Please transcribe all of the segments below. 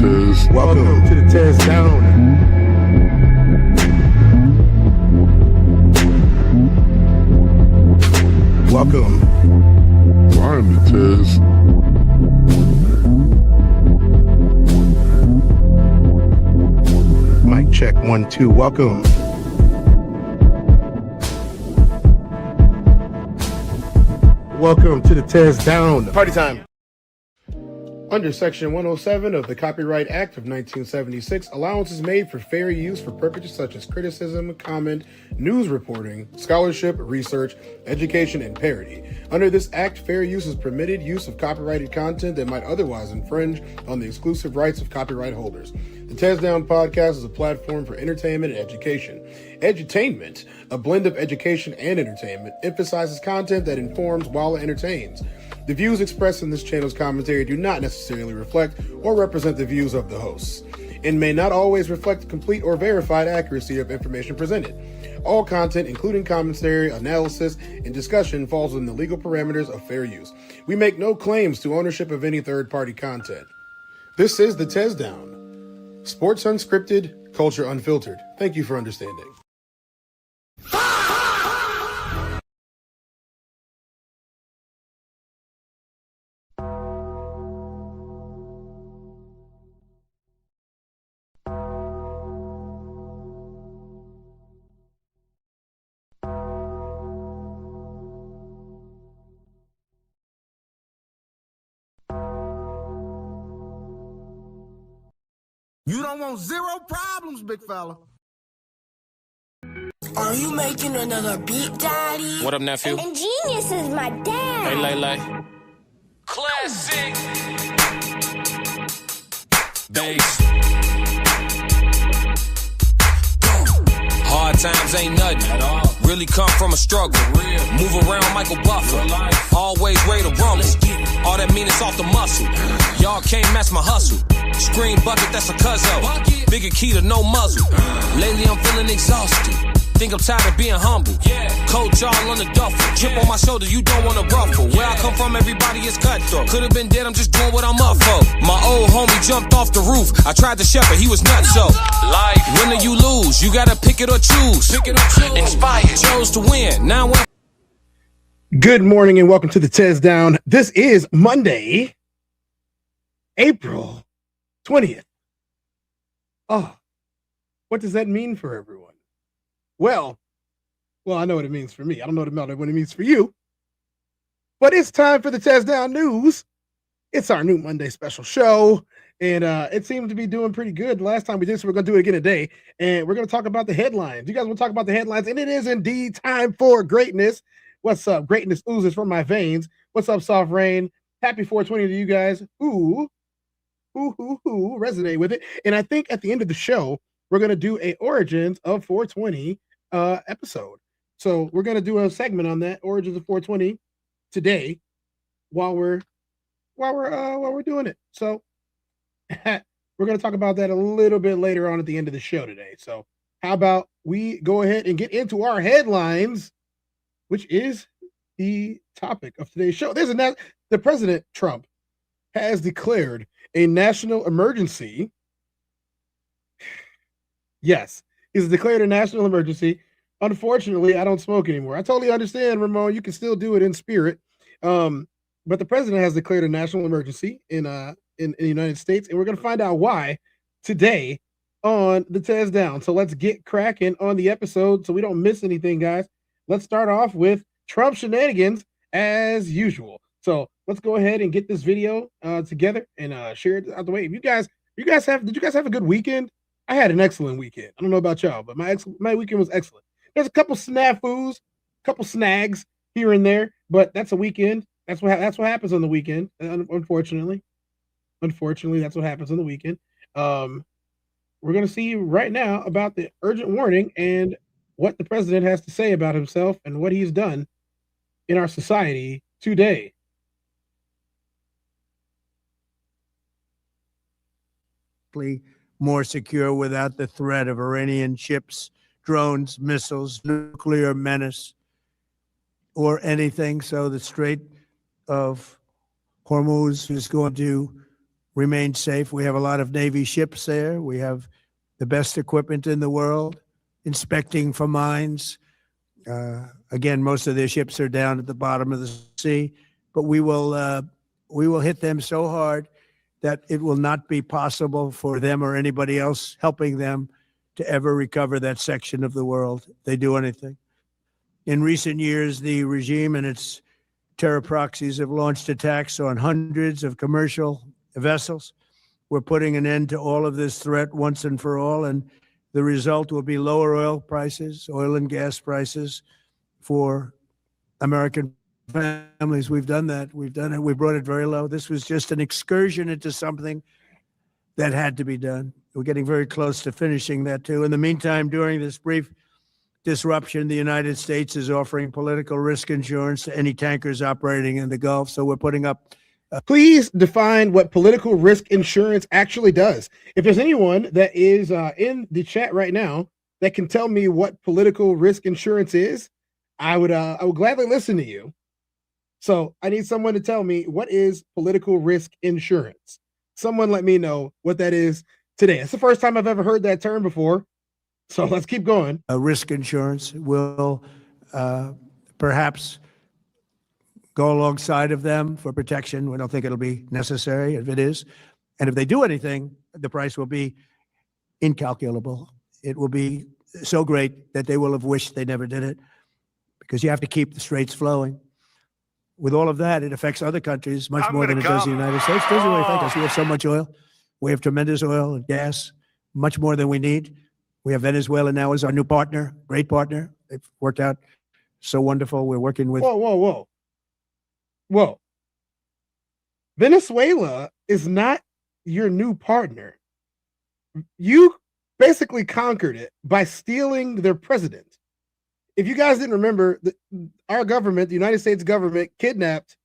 Tez. Welcome to the TezDown. Welcome. Find the Tez. Mic check 1 2. Welcome. Welcome to the TezDown. Party time. Under Section 107 of the Copyright Act of 1976, allowance is made for fair use for purposes such as criticism, comment, news reporting, scholarship, research, education, and parody. Under this act, fair use is permitted use of copyrighted content that might otherwise infringe on the exclusive rights of copyright holders. The TezDown podcast is a platform for entertainment and education. Edutainment, a blend of education and entertainment, emphasizes content that informs while it entertains. The views expressed in this channel's commentary do not necessarily reflect or represent the views of the hosts, and may not always reflect complete or verified accuracy of information presented. All content, including commentary, analysis, and discussion, falls within the legal parameters of fair use. We make no claims to ownership of any third-party content. This is the TezDown. Sports unscripted, culture unfiltered. Thank you for understanding. You don't want zero problems, big fella. Are you making another beat, Daddy? What up, nephew? And Genius is my dad. Hey, Lay. Classic. Bass. Hard times ain't nothing at all. Really come from a struggle. Move around Michael Buffer. Always ready to rumble. All that mean is off the muscle. Y'all can't match my hustle. Screen bucket, that's a cuzzo. Bigger key to no muzzle. Lately I'm feeling exhausted. Think I'm tired of being humble. Cold jaw on the duffel. Chip on my shoulder, you don't wanna ruffle. Where I come from, everybody is cutthroat. Could've been dead, I'm just doing what I'm up for. My old homie jumped off the roof. I tried to shepherd, he was nutso. Life, win or you lose, you gotta pick it or choose. Inspired, chose to win. Now what? Good morning and welcome to the TezDown. This is Monday, April 20th. Oh, what does that mean for everyone? Well, I know what it means for me. I don't know what it means for you. But it's time for the TezDown news. It's our new Monday special show, and it seems to be doing pretty good. The last time we did, so we're going to do it again today, and we're going to talk about the headlines. You guys want to talk about the headlines, and it is indeed time for greatness. What's up? Greatness oozes from my veins. What's up, Soft Rain? Happy 420 to you guys. Ooh, resonate with it. And I think at the end of the show, we're going to do a Origins of 420 episode. So we're going to do a segment on that, Origins of 420, today while we're doing it. So we're going to talk about that a little bit later on at the end of the show today. So how about we go ahead and get into our headlines, which is the topic of today's show. The President Trump has declared a national emergency. Yes, he's declared a national emergency. Unfortunately, I don't smoke anymore. I totally understand, Ramon. You can still do it in spirit. But the president has declared a national emergency in the United States, and we're going to find out why today on the TezDown. So let's get cracking on the episode so we don't miss anything, guys. Let's start off with Trump shenanigans as usual. So let's go ahead and get this video together and share it out the way. Did you guys have a good weekend? I had an excellent weekend. I don't know about y'all, but my weekend was excellent. There's a couple snafus, couple snags here and there, but that's a weekend. That's what happens on the weekend. Unfortunately, that's what happens on the weekend. We're gonna see right now about the urgent warning and what the president has to say about himself and what he's done in our society today. More secure without the threat of Iranian ships, drones, missiles, nuclear menace, or anything. So the Strait of Hormuz is going to remain safe. We have a lot of Navy ships there. We have the best equipment in the world, inspecting for mines. Again, most of their ships are down at the bottom of the sea, but we will hit them so hard that it will not be possible for them or anybody else helping them to ever recover that section of the world. They do anything. In recent years, the regime and its terror proxies have launched attacks on hundreds of commercial vessels. We're putting an end to all of this threat once and for all, and the result will be lower oil prices, oil and gas prices for American families. We've done that. We've done it. We brought it very low. This was just an excursion into something that had to be done. We're getting very close to finishing that, too. In the meantime, during this brief disruption, the United States is offering political risk insurance to any tankers operating in the Gulf. So we're putting up. Please define what political risk insurance actually does. If there's anyone that is in the chat right now that can tell me what political risk insurance is, I would gladly listen to you. So I need someone to tell me, what is political risk insurance? Someone let me know what that is today. It's the first time I've ever heard that term before. So let's keep going. Risk insurance will perhaps go alongside of them for protection. We don't think it'll be necessary if it is. And if they do anything, the price will be incalculable. It will be so great that they will have wished they never did it, because you have to keep the straits flowing. With all of that, it affects other countries much more than it does the United States. Doesn't really affect us. We have so much oil. We have tremendous oil and gas, much more than we need. We have Venezuela now as our new partner, great partner. They've worked out so wonderful. We're working with. Whoa. Venezuela is not your new partner. You basically conquered it by stealing their president. If you guys didn't remember, our government, the United States government, kidnapped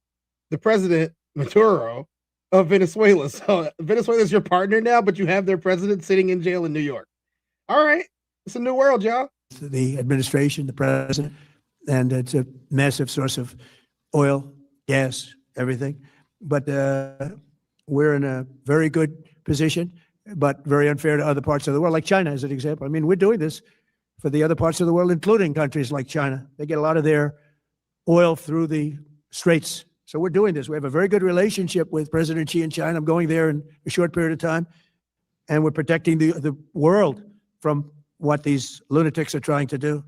the president, Maduro, of Venezuela. So Venezuela is your partner now, but you have their president sitting in jail in New York. All right. It's a new world, y'all. The administration, the president, and it's a massive source of oil, gas, everything. But we're in a very good position, but very unfair to other parts of the world, like China as an example. I mean, we're doing this for the other parts of the world, including countries like China. They get a lot of their oil through the straits. So we're doing this. We have a very good relationship with President Xi in China. I'm going there in a short period of time, and we're protecting the world from what these lunatics are trying to do,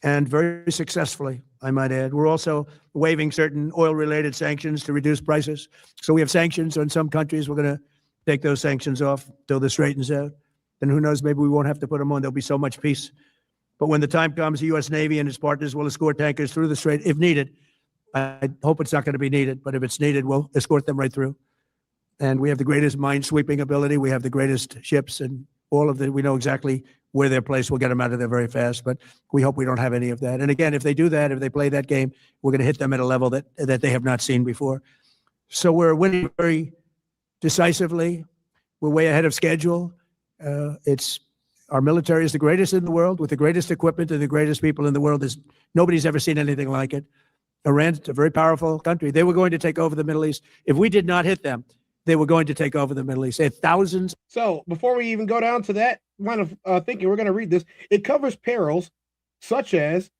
and very successfully, I might add. We're also waiving certain oil-related sanctions to reduce prices. So we have sanctions on some countries. We're going to take those sanctions off till this straightens out. Then who knows, maybe we won't have to put them on. There'll be so much peace. But when the time comes, the U.S. Navy and its partners will escort tankers through the strait if needed. I hope it's not going to be needed, but if it's needed, we'll escort them right through. And we have the greatest mine-sweeping ability. We have the greatest ships, and all of we know exactly where they're placed. We'll get them out of there very fast, but we hope we don't have any of that. And again, if they do that, if they play that game, we're going to hit them at a level that they have not seen before. So we're winning very decisively. We're way ahead of schedule. Our military is the greatest in the world, with the greatest equipment and the greatest people in the world. Nobody's ever seen anything like it. Iran's a very powerful country. They were going to take over the Middle East. If we did not hit them, they were going to take over the Middle East. They had thousands. So before we even go down to that line of thinking, we're going to read this. It covers perils such as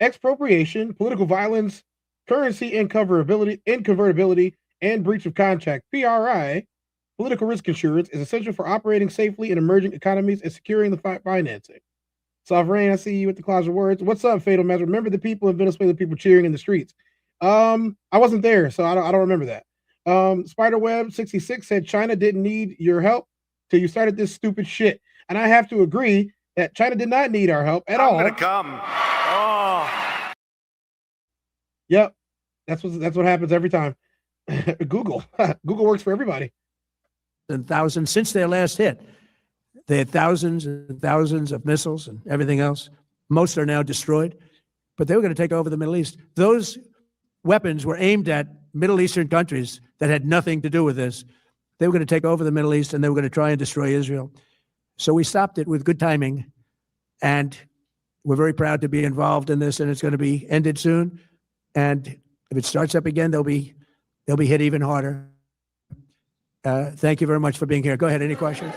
expropriation, political violence, currency inconvertibility, and breach of contract. PRI, political risk insurance, is essential for operating safely in emerging economies and securing the financing. Sovereign, I see you with the closet words. What's up, Fatal Measure? Remember the people in Venezuela, people cheering in the streets. I wasn't there, so I don't remember that. Spiderweb66 said China didn't need your help till you started this stupid shit. And I have to agree that China did not need our help at all. I'm gonna come. Oh. Yep. That's what happens every time. Google works for everybody. And thousands since their last hit. They had thousands and thousands of missiles and everything else. Most are now destroyed, but they were going to take over the Middle East. Those weapons were aimed at Middle Eastern countries that had nothing to do with this. They were going to take over the Middle East, and they were going to try and destroy Israel. So we stopped it with good timing, and we're very proud to be involved in this, and it's going to be ended soon. And if it starts up again, they'll be hit even harder. Thank you very much for being here. Go ahead. Any questions?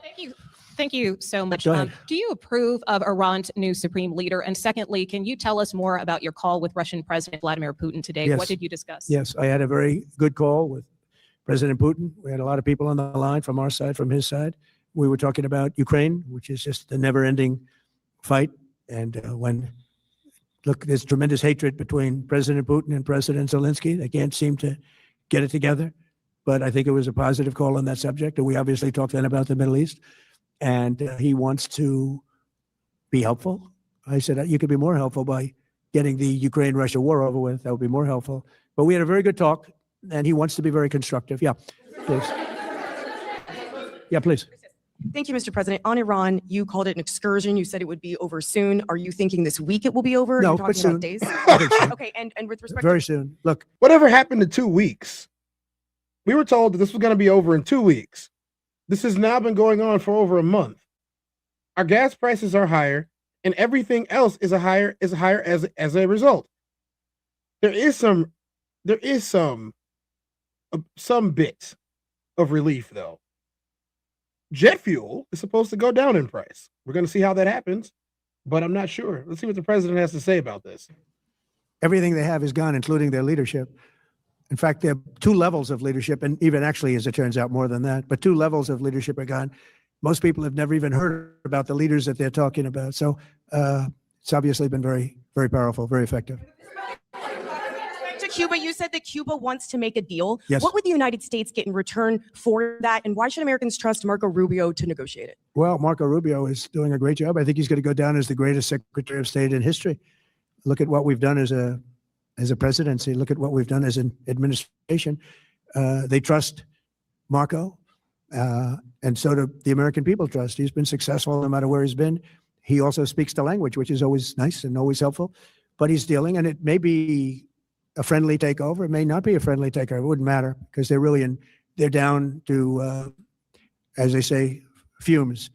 Thank you. Thank you so much. Go ahead. Do you approve of Iran's new supreme leader? And secondly, can you tell us more about your call with Russian President Vladimir Putin today? Yes. What did you discuss? Yes, I had a very good call with President Putin. We had a lot of people on the line from our side, from his side. We were talking about Ukraine, which is just a never-ending fight. And there's tremendous hatred between President Putin and President Zelensky. They can't seem to get it together. But I think it was a positive call on that subject. And we obviously talked then about the Middle East. And he wants to be helpful. I said, you could be more helpful by getting the Ukraine-Russia war over with. That would be more helpful. But we had a very good talk, and he wants to be very constructive. Yeah, please. Yeah, please. Thank you, Mr. President. On Iran, you called it an excursion. You said it would be over soon. Are you thinking this week it will be over? No, You're but talking soon. about days? I think so. Okay, and with respect Very soon. Look, Whatever happened to 2 weeks? We were told that this was going to be over in 2 weeks. This has now been going on for over a month. Our gas prices are higher, and everything else is higher as a result. There is some bit of relief though. Jet fuel is supposed to go down in price. We're going to see how that happens, but I'm not sure. Let's see what the president has to say about this. everything they have is gone, including their leadership. In fact, there are 2 levels of leadership, and even actually, as it turns out, more than that. But 2 levels of leadership are gone. Most people have never even heard about the leaders that they're talking about. So it's obviously been very, very powerful, very effective. to Cuba, you said that Cuba wants to make a deal. Yes. What would the United States get in return for that? And why should Americans trust Marco Rubio to negotiate it? Well, Marco Rubio is doing a great job. I think he's going to go down as the greatest Secretary of State in history. Look at what we've done as a presidency. Look at what we've done as an administration. They trust Marco, and so do the American people trust. He's been successful no matter where he's been. He also speaks the language, which is always nice and always helpful. But he's dealing, and it may be a friendly takeover. It may not be a friendly takeover. It wouldn't matter because they're down to, as they say, fumes.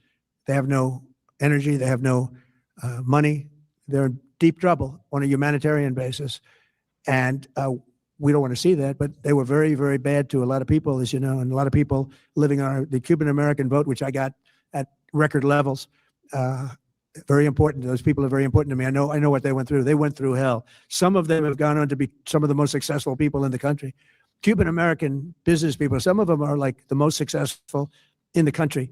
They have no energy. They have no money. They're in deep trouble on a humanitarian basis. And we don't want to see that, but they were very, very bad to a lot of people, as you know, and a lot of people living on the Cuban-American vote, which I got at record levels. Very important. Those people are very important to me. I know what they went through. They went through hell. Some of them have gone on to be some of the most successful people in the country. Cuban-American business people, some of them are like the most successful in the country.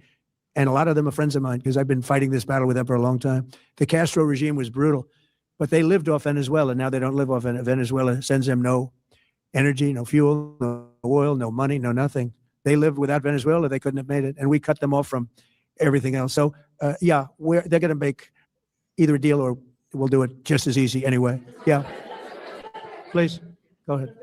And a lot of them are friends of mine because I've been fighting this battle with them for a long time. The Castro regime was brutal, but they lived off Venezuela. Now they don't live off Venezuela. Sends them no energy, no fuel, no oil, no money, no nothing. They lived without Venezuela. They couldn't have made it. And we cut them off from everything else. So yeah, they're going to make either a deal or we'll do it just as easy anyway. Yeah. Please, go ahead.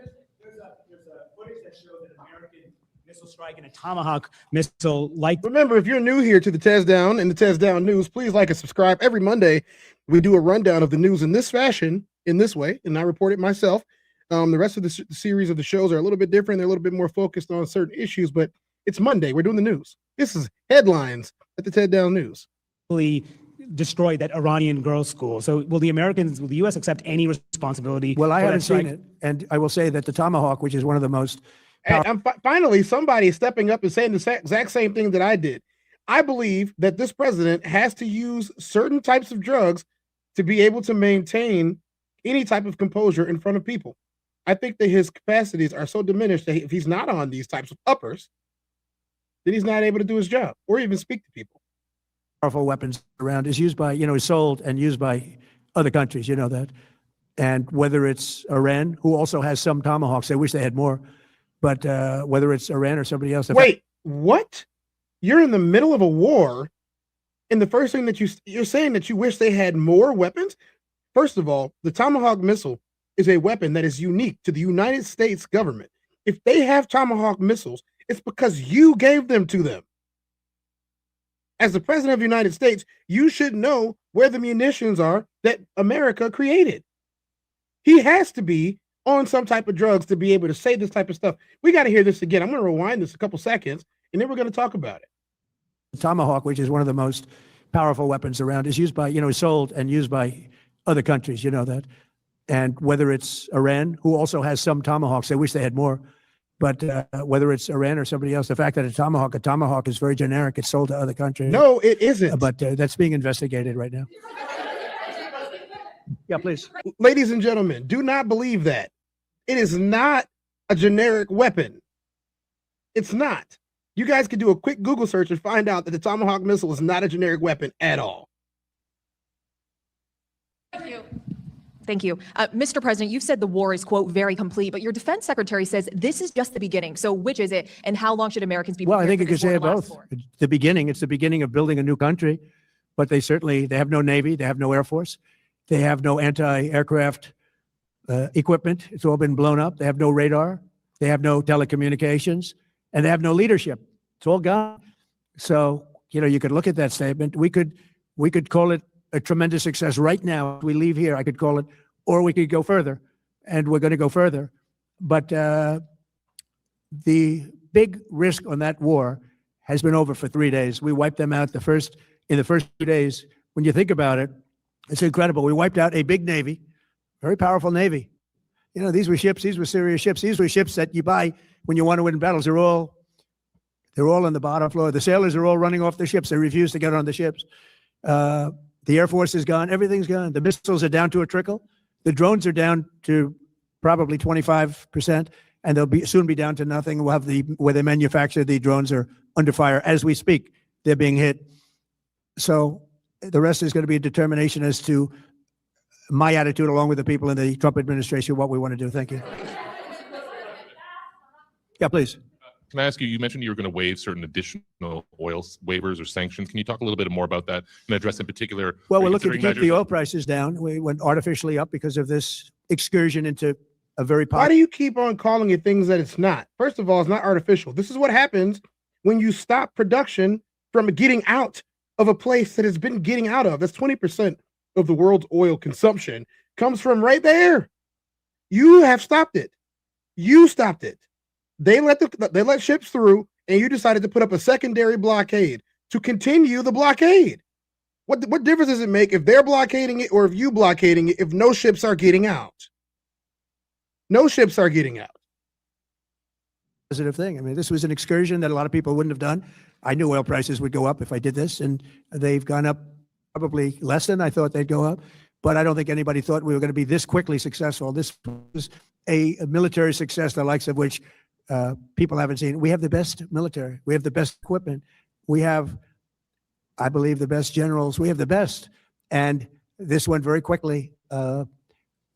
There's a footage that shows an American missile strike and a Tomahawk missile like. Remember, if you're new here to the TezDown and the TezDown news, please like and subscribe. Every Monday, we do a rundown of the news in this fashion, in this way, and I report it myself. The rest of the series of the shows are a little bit different. They're a little bit more focused on certain issues, but it's Monday. We're doing the news. This is headlines at the TezDown News. Destroyed that Iranian girls' school. So will the U.S. accept any responsibility? Well, I for haven't that strike? seen it. And I will say that the Tomahawk, which is one of the most And finally, somebody is stepping up and saying the exact same thing that I did. I believe that this president has to use certain types of drugs to be able to maintain any type of composure in front of people. I think that his capacities are so diminished that if he's not on these types of uppers, then he's not able to do his job or even speak to people. powerful weapons around is used by, is sold and used by other countries, you know that. And whether it's Iran, who also has some Tomahawks, they wish they had more, but whether it's Iran or somebody else. Wait, what? You're in the middle of a war, and the first thing that you're saying that you wish they had more weapons? First of all, the Tomahawk missile is a weapon that is unique to the United States government. If they have Tomahawk missiles, it's because you gave them to them. As the president of the United States, you should know where the munitions are that America created. He has to be on some type of drugs to be able to say this type of stuff. We got to hear this again. I'm going to rewind this a couple seconds, and then we're going to talk about it. The Tomahawk, which is one of the most powerful weapons around, is used by, sold and used by other countries, you know that. And whether it's Iran, who also has some Tomahawks, they wish they had more, But whether it's Iran or somebody else, the fact that a tomahawk is very generic. It's sold to other countries. No, it isn't. But that's being investigated right now. Yeah, please. Ladies and gentlemen, do not believe that. It is not a generic weapon. It's not. You guys can do a quick Google search and find out that the Tomahawk missile is not a generic weapon at all. Thank you. Thank you. Mr. President, you've said the war is, quote, very complete, but your defense secretary says this is just the beginning. So which is it, and how long should Americans be prepared? Well, I think you for could this war say to last both. for? It's the beginning. It's the beginning of building a new country, but they have no Navy. They have no Air Force. They have no anti-aircraft equipment. It's all been blown up. They have no radar. They have no telecommunications, and they have no leadership. It's all gone. So, you could look at that statement. We could call it a tremendous success right now. If we leave here, I could call it, or we could go further, and we're going to go further. But the big risk on that war has been over for 3 days. We wiped them out in the first 2 days. When you think about it, it's incredible. We wiped out a big Navy, very powerful Navy. These were ships. These were serious ships. These were ships that you buy when you want to win battles. They're all on the bottom floor. The sailors are all running off the ships. They refuse to get on the ships. The Air Force is gone. Everything's gone. The missiles are down to a trickle. The drones are down to probably 25%, and they'll soon be down to nothing. We'll have where they manufacture the drones are under fire as we speak. They're being hit. So the rest is going to be a determination as to my attitude, along with the people in the Trump administration, what we want to do. Thank you. Yeah, please. Can I ask you, you mentioned you were going to waive certain additional oil waivers or sanctions. Can you talk a little bit more about that and address in particular? Well, we're looking to keep the oil prices down. We went artificially up because of this excursion into a very popular. Why do you keep on calling it things that it's not? First of all, it's not artificial. This is what happens when you stop production from getting out of a place that has been getting out of. That's 20% of the world's oil consumption comes from right there. You have stopped it. You stopped it. They let ships through, and you decided to put up a secondary blockade to continue the blockade. What difference does it make if they're blockading it or if you blockading it if no ships are getting out? No ships are getting out. Positive thing. I mean, this was an excursion that a lot of people wouldn't have done. I knew oil prices would go up if I did this, and they've gone up probably less than I thought they'd go up. But I don't think anybody thought we were going to be this quickly successful. This was a military success, the likes of which people haven't seen. We have the best military. We have the best equipment. We have, I believe, the best generals. We have the best. And this went very quickly.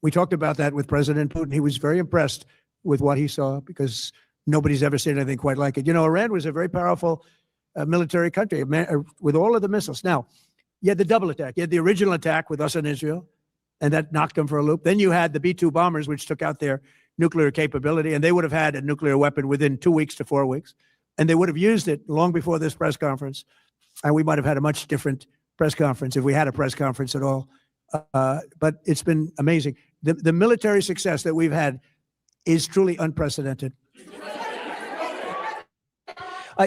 We talked about that with President Putin. He was very impressed with what he saw because nobody's ever seen anything quite like it. Iran was a very powerful military country with all of the missiles. Now, you had the double attack. You had the original attack with us and Israel, and that knocked them for a loop. Then you had the B-2 bombers, which took out their nuclear capability, and they would have had a nuclear weapon within 2 weeks to 4 weeks, and they would have used it long before this press conference, and we might have had a much different press conference if we had a press conference at all. But it's been amazing. The military success that we've had is truly unprecedented.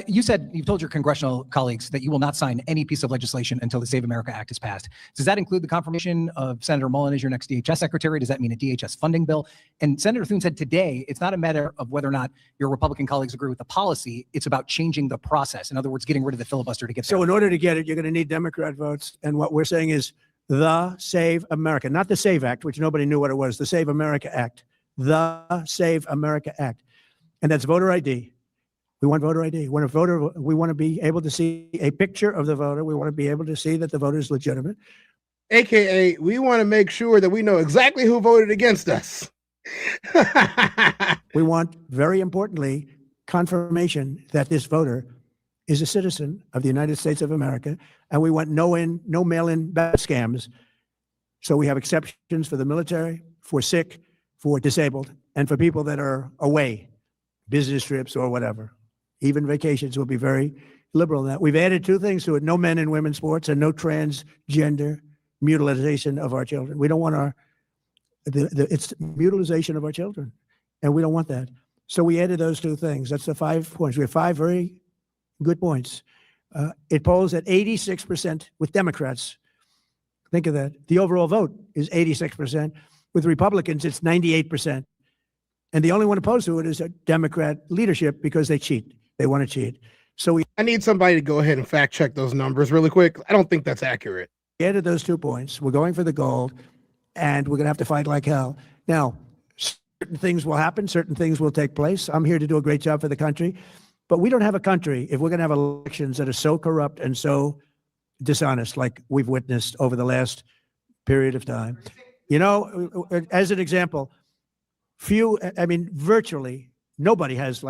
You've told your congressional colleagues that you will not sign any piece of legislation until the Save America Act is passed. Does that include the confirmation of Senator Mullen as your next DHS secretary? Does that mean a DHS funding bill? And Senator Thune said today, it's not a matter of whether or not your Republican colleagues agree with the policy. It's about changing the process. In other words, getting rid of the filibuster to get there. So in order to get it, you're going to need Democrat votes. And what we're saying is the Save America, not the SAVE Act, which nobody knew what it was, the Save America Act, the Save America Act. And that's voter ID. We want voter ID. We want to be able to see a picture of the voter. We want to be able to see that the voter is legitimate. AKA, we want to make sure that we know exactly who voted against us. We want, very importantly, confirmation that this voter is a citizen of the United States of America, and we want no mail-in ballot scams. So we have exceptions for the military, for sick, for disabled, and for people that are away, business trips or whatever. Even vacations will be very liberal in that. We've added two things to it: no men and women's sports, and no transgender mutilization of our children. We don't want it's mutilization of our children, and we don't want that. So we added those two things. That's the 5 points. We have 5 very good points. It polls at 86% with Democrats. Think of that. The overall vote is 86%. With Republicans, it's 98%. And the only one opposed to it is a Democrat leadership because they cheat. They want to cheat. So I need somebody to go ahead and fact check those numbers really quick. I don't think that's accurate. added those 2 points. We're going for the gold, and we're going to have to fight like hell. Now, certain things will happen. Certain things will take place. I'm here to do a great job for the country. But we don't have a country if we're going to have elections that are so corrupt and so dishonest like we've witnessed over the last period of time. You know, as an example, virtually nobody has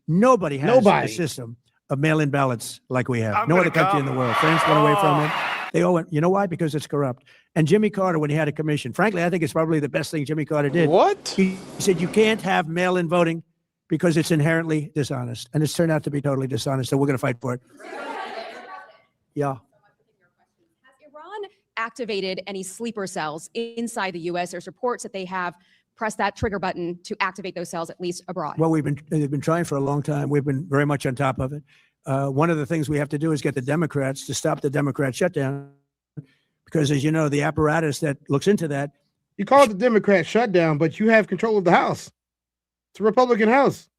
nobody has a system of mail-in ballots like we have. No other country in the world. France went away from it. They all went, you know why? Because it's corrupt. And Jimmy Carter, when he had a commission, frankly, I think it's probably the best thing Jimmy Carter did. What? He said, you can't have mail-in voting because it's inherently dishonest. And it's turned out to be totally dishonest. So we're going to fight for it. Yeah. Has Iran activated any sleeper cells inside the U.S.? There's reports that they have pressed that trigger button to activate those cells, at least abroad. Well, they've been trying for a long time. We've been very much on top of it. One of the things we have to do is get the Democrats to stop the Democrat shutdown, because, as you know, the apparatus that looks into that. You call it the Democrat shutdown, but you have control of the House. It's a Republican House.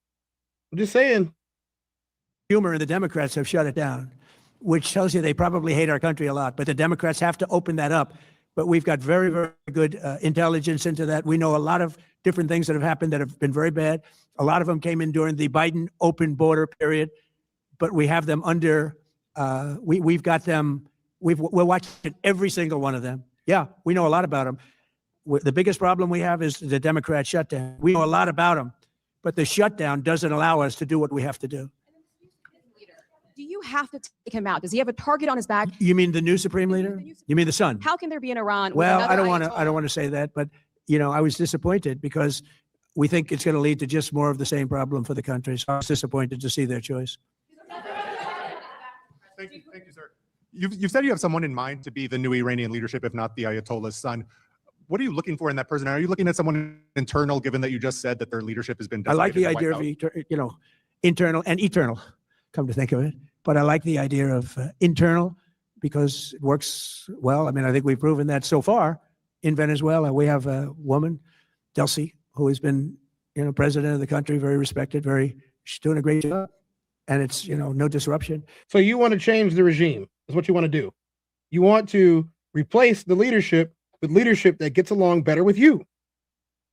I'm just saying. Humor and the Democrats have shut it down, which tells you they probably hate our country a lot. But the Democrats have to open that up. But we've got very, very good intelligence into that. We know a lot of different things that have happened that have been very bad. A lot of them came in during the Biden open border period. But we have them under, we've got them, we're watching every single one of them. Yeah, we know a lot about them. The biggest problem we have is the Democrat shutdown. We know a lot about them, but the shutdown doesn't allow us to do what we have to do. Do you have to take him out? Does he have a target on his back? You mean the new supreme leader? You mean the son? How can there be an Iran? Well, I don't want to say that, but I was disappointed because we think it's going to lead to just more of the same problem for the country. So I was disappointed to see their choice. Thank you, sir. You've said you have someone in mind to be the new Iranian leadership, if not the Ayatollah's son. What are you looking for in that person? Are you looking at someone internal, given that you just said that their leadership has been? I like the idea of internal and eternal. Come to think of it, but I like the idea of internal because it works well. I mean, I think we've proven that so far in Venezuela. We have a woman, Delcy, who has been, president of the country, very respected, she's doing a great job. And it's, no disruption. So you want to change the regime is what you want to do. You want to replace the leadership with leadership that gets along better with you.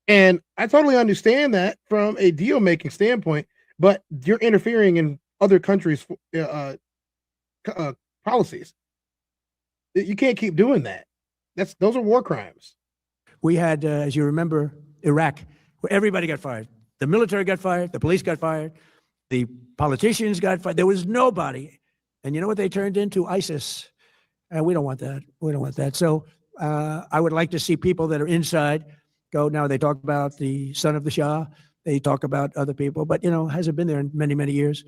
And I totally understand that from a deal-making standpoint, but you're interfering in other countries' policies. You can't keep doing that. Those are war crimes. We had, as you remember, Iraq, where everybody got fired. The military got fired. The police got fired. The politicians got fired. There was nobody. And you know what they turned into? ISIS. We don't want that. We don't want that. So I would like to see people that are inside go. Now they talk about the son of the Shah. They talk about other people, but, hasn't been there in many, many years.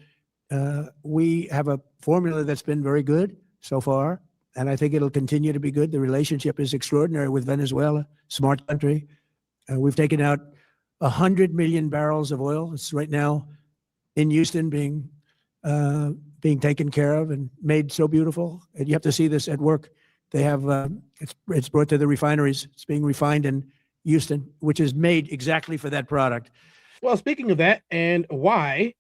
We have a formula that's been very good so far, and I think it'll continue to be good. The relationship is extraordinary with Venezuela, smart country. We've taken out 100 million barrels of oil. It's right now in Houston being taken care of and made so beautiful. And you have to see this at work. They have, it's brought to the refineries. It's being refined in Houston, which is made exactly for that product. Well, speaking of that and why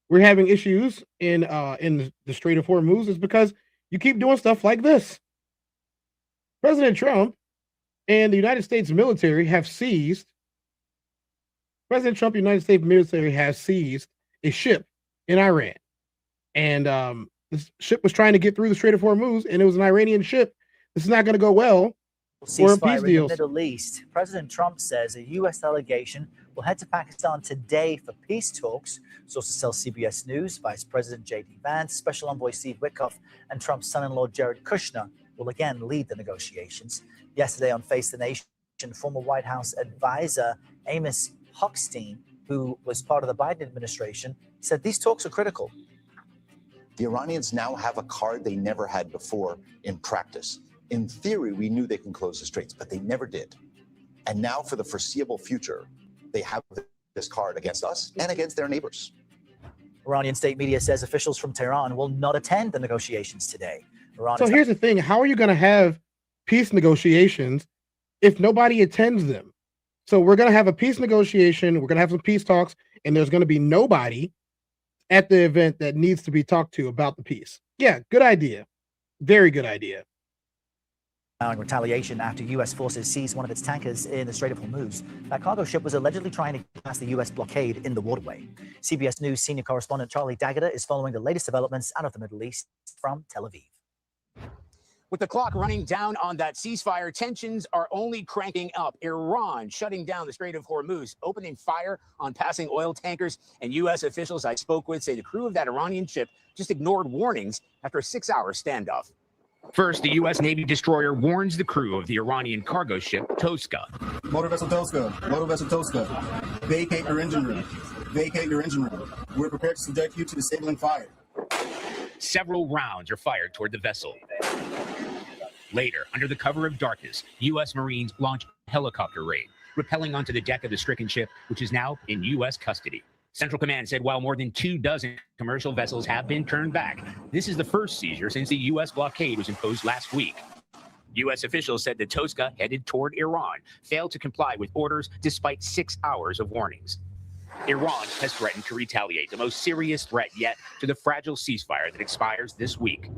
we're having issues in the Strait of Hormuz is because you keep doing stuff like this. President Trump and the United States military have seized, United States military has seized a ship in Iran. And this ship was trying to get through the Strait of Hormuz, and it was an Iranian ship. This is not going to go well for peace deals. In the Middle East. President Trump says a U.S. delegation will head to Pakistan today for peace talks. Sources tell CBS News Vice President J.D. Vance, Special Envoy Steve Witkoff, and Trump's son-in-law Jared Kushner will again lead the negotiations. Yesterday on Face the Nation, former White House advisor Amos Hochstein, who was part of the Biden administration, said these talks are critical. The Iranians now have a card they never had before in practice. In theory, we knew they can close the straits, but they never did. And now for the foreseeable future, they have this card against us and against their neighbors. Iranian state media says officials from Tehran will not attend the negotiations today. So here's the thing. How are you going to have peace negotiations if nobody attends them? So we're going to have a peace negotiation. We're going to have some peace talks, and there's going to be nobody at the event that needs to be talked to about the peace. Yeah, good idea. Very good idea. Retaliation after U.S. forces seized one of its tankers in the Strait of Hormuz. That cargo ship was allegedly trying to pass the U.S. blockade in the waterway. CBS News senior correspondent Charlie Daggett is following the latest developments out of the Middle East from Tel Aviv. With the clock running down on that ceasefire, tensions are only cranking up. Iran shutting down the Strait of Hormuz, opening fire on passing oil tankers, and U.S. officials I spoke with say the crew of that Iranian ship just ignored warnings after a 6-hour standoff. First, the U.S. Navy destroyer warns the crew of the Iranian cargo ship Toska. Motor vessel Toska, vacate your engine room. Vacate your engine room. We're prepared to subject you to disabling fire. Several rounds are fired toward the vessel. Later, under the cover of darkness, U.S. Marines launch a helicopter raid, rappelling onto the deck of the stricken ship, which is now in U.S. custody. Central Command said while more than 24 commercial vessels have been turned back, this is the first seizure since the U.S. blockade was imposed last week. U.S. officials said the Toska, headed toward Iran, failed to comply with orders despite 6 hours of warnings. Iran has threatened to retaliate, the most serious threat yet to the fragile ceasefire that expires this week.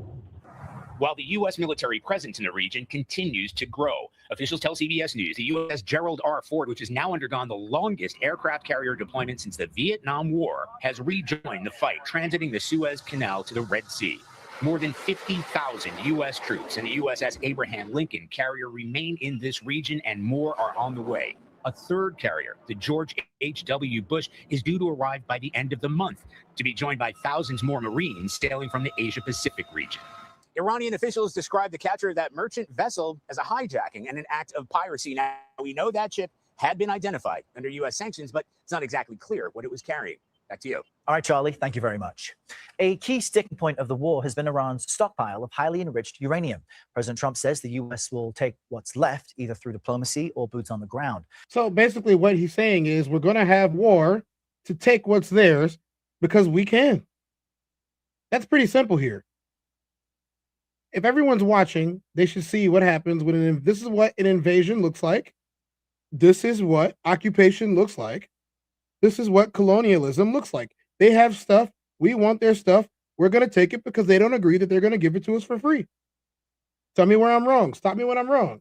While the U.S. military presence in the region continues to grow, officials tell CBS News the U.S. Gerald R. Ford, which has now undergone the longest aircraft carrier deployment since the Vietnam War, has rejoined the fight, transiting the Suez Canal to the Red Sea. More than 50,000 U.S. troops and the USS Abraham Lincoln carrier remain in this region, and more are on the way. A third carrier, the George H.W. Bush, is due to arrive by the end of the month, to be joined by thousands more Marines sailing from the Asia-Pacific region. Iranian officials described the capture of that merchant vessel as a hijacking and an act of piracy. Now, we know that ship had been identified under U.S. sanctions, but it's not exactly clear what it was carrying. Back to you. All right, Charlie, thank you very much. A key sticking point of the war has been Iran's stockpile of highly enriched uranium. President Trump says the U.S. will take what's left either through diplomacy or boots on the ground. So basically what he's saying is we're going to have war to take what's theirs because we can. That's pretty simple here. If everyone's watching, they should see what happens when this is what an invasion looks like. This is what occupation looks like. This is what colonialism looks like. They have stuff. We want their stuff. We're going to take it because they don't agree that they're going to give it to us for free. Tell me where I'm wrong. Stop me when I'm wrong.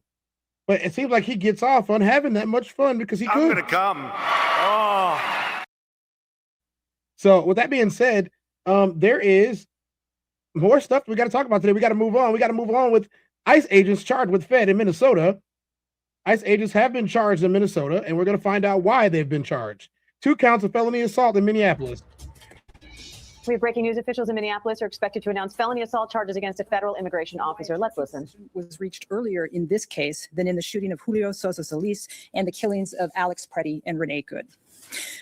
But it seems like he gets off on having that much fun because he could. I'm going to come. Oh. So with that being said, there is more stuff we got to talk about today. We got to move on. We got to move on with ICE agents charged with Fed in Minnesota. ICE agents have been charged in Minnesota, and we're going to find out why they've been charged. 2 counts of felony assault in Minneapolis. We have breaking news. Officials in Minneapolis are expected to announce felony assault charges against a federal immigration officer. Let's listen. Was reached earlier in this case than in the shooting of Julio Sosa Solis and the killings of Alex Preddy and Renee Good.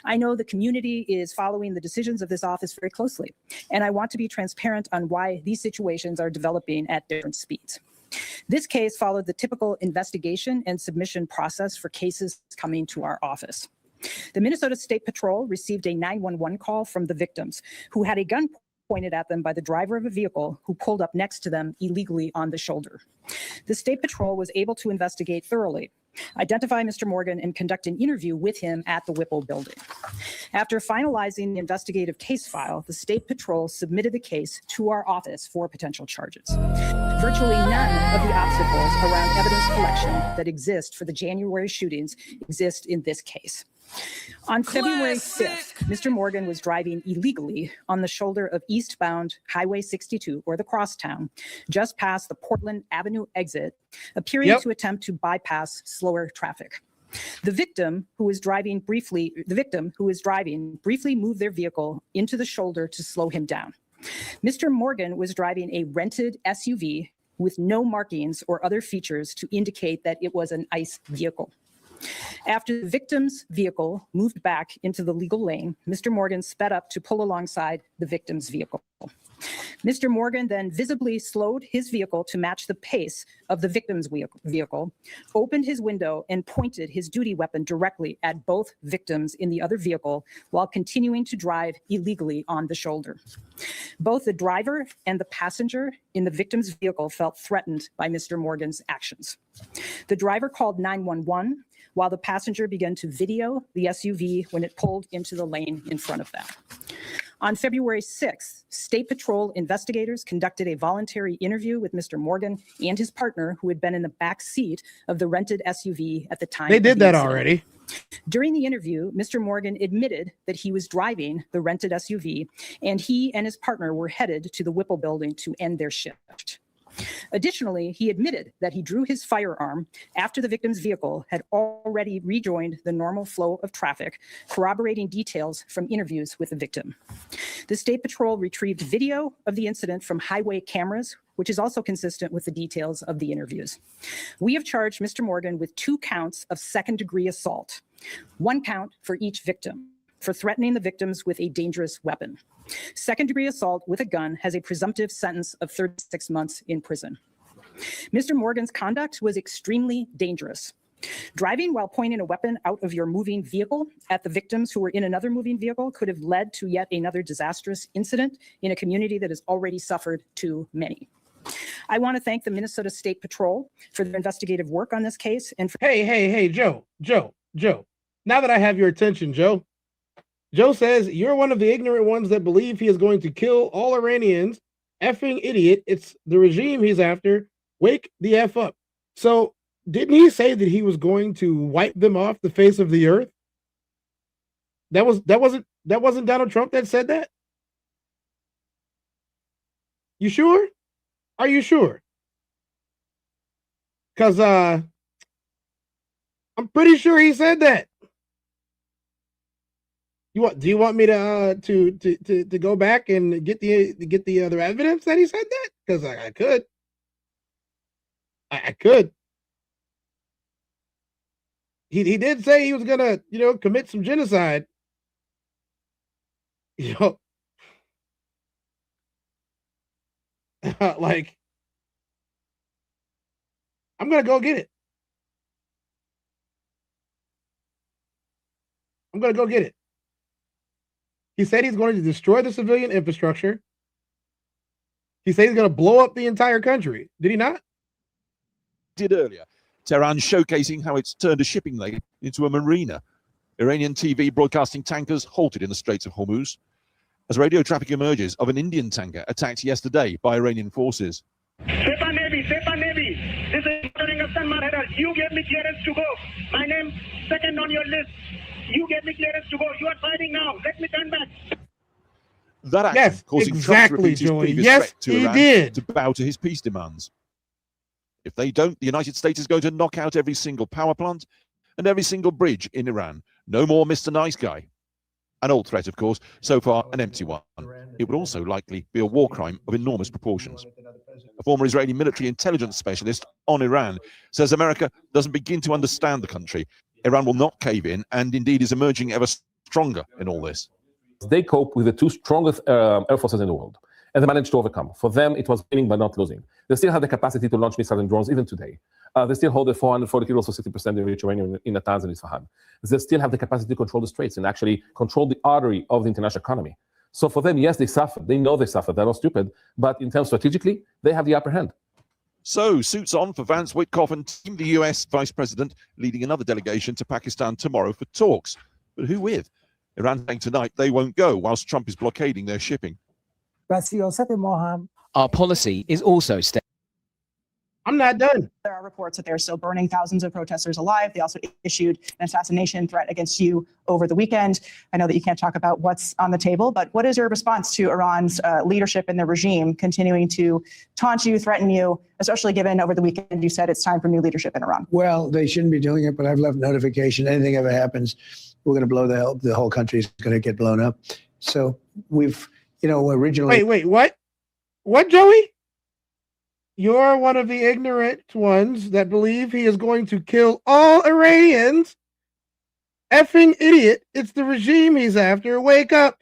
I know the community is following the decisions of this office very closely, and I want to be transparent on why these situations are developing at different speeds. This case followed the typical investigation and submission process for cases coming to our office. The Minnesota State Patrol received a 911 call from the victims, who had a gun pointed at them by the driver of a vehicle who pulled up next to them illegally on the shoulder. The State Patrol was able to investigate thoroughly, identify Mr. Morgan, and conduct an interview with him at the Whipple building. After finalizing the investigative case file, the State Patrol submitted the case to our office for potential charges. Virtually none of the obstacles around evidence collection that exist for the January shootings exist in this case. On February 5th, Mr. Morgan was driving illegally on the shoulder of eastbound Highway 62, or the Crosstown, just past the Portland Avenue exit, appearing to attempt to bypass slower traffic. The victim who was driving briefly moved their vehicle into the shoulder to slow him down. Mr. Morgan was driving a rented SUV with no markings or other features to indicate that it was an ICE vehicle. After the victim's vehicle moved back into the legal lane, Mr. Morgan sped up to pull alongside the victim's vehicle. Mr. Morgan then visibly slowed his vehicle to match the pace of the victim's vehicle, opened his window, and pointed his duty weapon directly at both victims in the other vehicle while continuing to drive illegally on the shoulder. Both the driver and the passenger in the victim's vehicle felt threatened by Mr. Morgan's actions. The driver called 911, while the passenger began to video the SUV when it pulled into the lane in front of them. On February 6th, State Patrol investigators conducted a voluntary interview with Mr. Morgan and his partner, who had been in the back seat of the rented SUV at the time. They of did the that incident. already. During the interview, Mr. Morgan admitted that he was driving the rented SUV, and he and his partner were headed to the Whipple building to end their shift. Additionally, he admitted that he drew his firearm after the victim's vehicle had already rejoined the normal flow of traffic, corroborating details from interviews with the victim. The State Patrol retrieved video of the incident from highway cameras, which is also consistent with the details of the interviews. We have charged Mr. Morgan with 2 counts of second-degree assault, 1 count for each victim, for threatening the victims with a dangerous weapon. Second-degree assault with a gun has a presumptive sentence of 36 months in prison. Mr. Morgan's conduct was extremely dangerous. Driving while pointing a weapon out of your moving vehicle at the victims who were in another moving vehicle could have led to yet another disastrous incident in a community that has already suffered too many. I want to thank the Minnesota State Patrol for their investigative work on this case and for— Hey, Joe. Now that I have your attention, Joe says you're one of the ignorant ones that believe he is going to kill all Iranians. Effing idiot. It's the regime he's after. Wake the F up. So didn't he say that he was going to wipe them off the face of the earth? That wasn't Donald Trump that said that? You sure? Are you sure? Because I'm pretty sure he said that. Do you want me to go back and get the other evidence that he said that? Because I could. I could. He did say he was gonna, commit some genocide. Like, I'm gonna go get it. I'm gonna go get it. He said he's going to destroy the civilian infrastructure. He said he's going to blow up the entire country. Did he not? Did earlier. Tehran showcasing how it's turned a shipping lane into a marina. Iranian TV broadcasting tankers halted in the Strait of Hormuz as radio traffic emerges of an Indian tanker attacked yesterday by Iranian forces. Sepa Navy, this is you gave me clearance to go. My name second on your list. You gave me clearance to go. You are fighting now. Let me turn back. That action causing Trump to repeat his previous threat to Iran to bow to his peace demands. If they don't, the United States is going to knock out every single power plant and every single bridge in Iran. No more Mr. Nice Guy. An old threat, of course, so far an empty one. It would also likely be a war crime of enormous proportions. A former Israeli military intelligence specialist on Iran says America doesn't begin to understand the country. Iran will not cave in and indeed is emerging ever stronger in all this. They cope with the 2 strongest air forces in the world, and they managed to overcome. For them, it was winning but not losing. They still have the capacity to launch missiles and drones even today. They still hold the 440 kilos or 60% enriched uranium in Natanz and Isfahan. They still have the capacity to control the straits and actually control the artery of the international economy. So for them, yes, they suffered. They know they suffered. They're not stupid. But in terms strategically, they have the upper hand. So, suits on for Vance, Witkoff and team. The US Vice President leading another delegation to Pakistan tomorrow for talks. But who with? Iran saying tonight they won't go whilst Trump is blockading their shipping. Our policy is also I'm not done. There are reports that they're still burning thousands of protesters alive. They also issued an assassination threat against you over the weekend. I know that you can't talk about what's on the table, but what is your response to Iran's leadership in the regime continuing to taunt you, threaten you, especially given over the weekend you said it's time for new leadership in Iran? Well, they shouldn't be doing it, but I've left notification. Anything ever happens, we're going to blow the whole country is going to get blown up. So we've, originally. Wait, what? What, Joey? You're one of the ignorant ones that believe he is going to kill all Iranians. Effing idiot. It's the regime he's after. Wake up.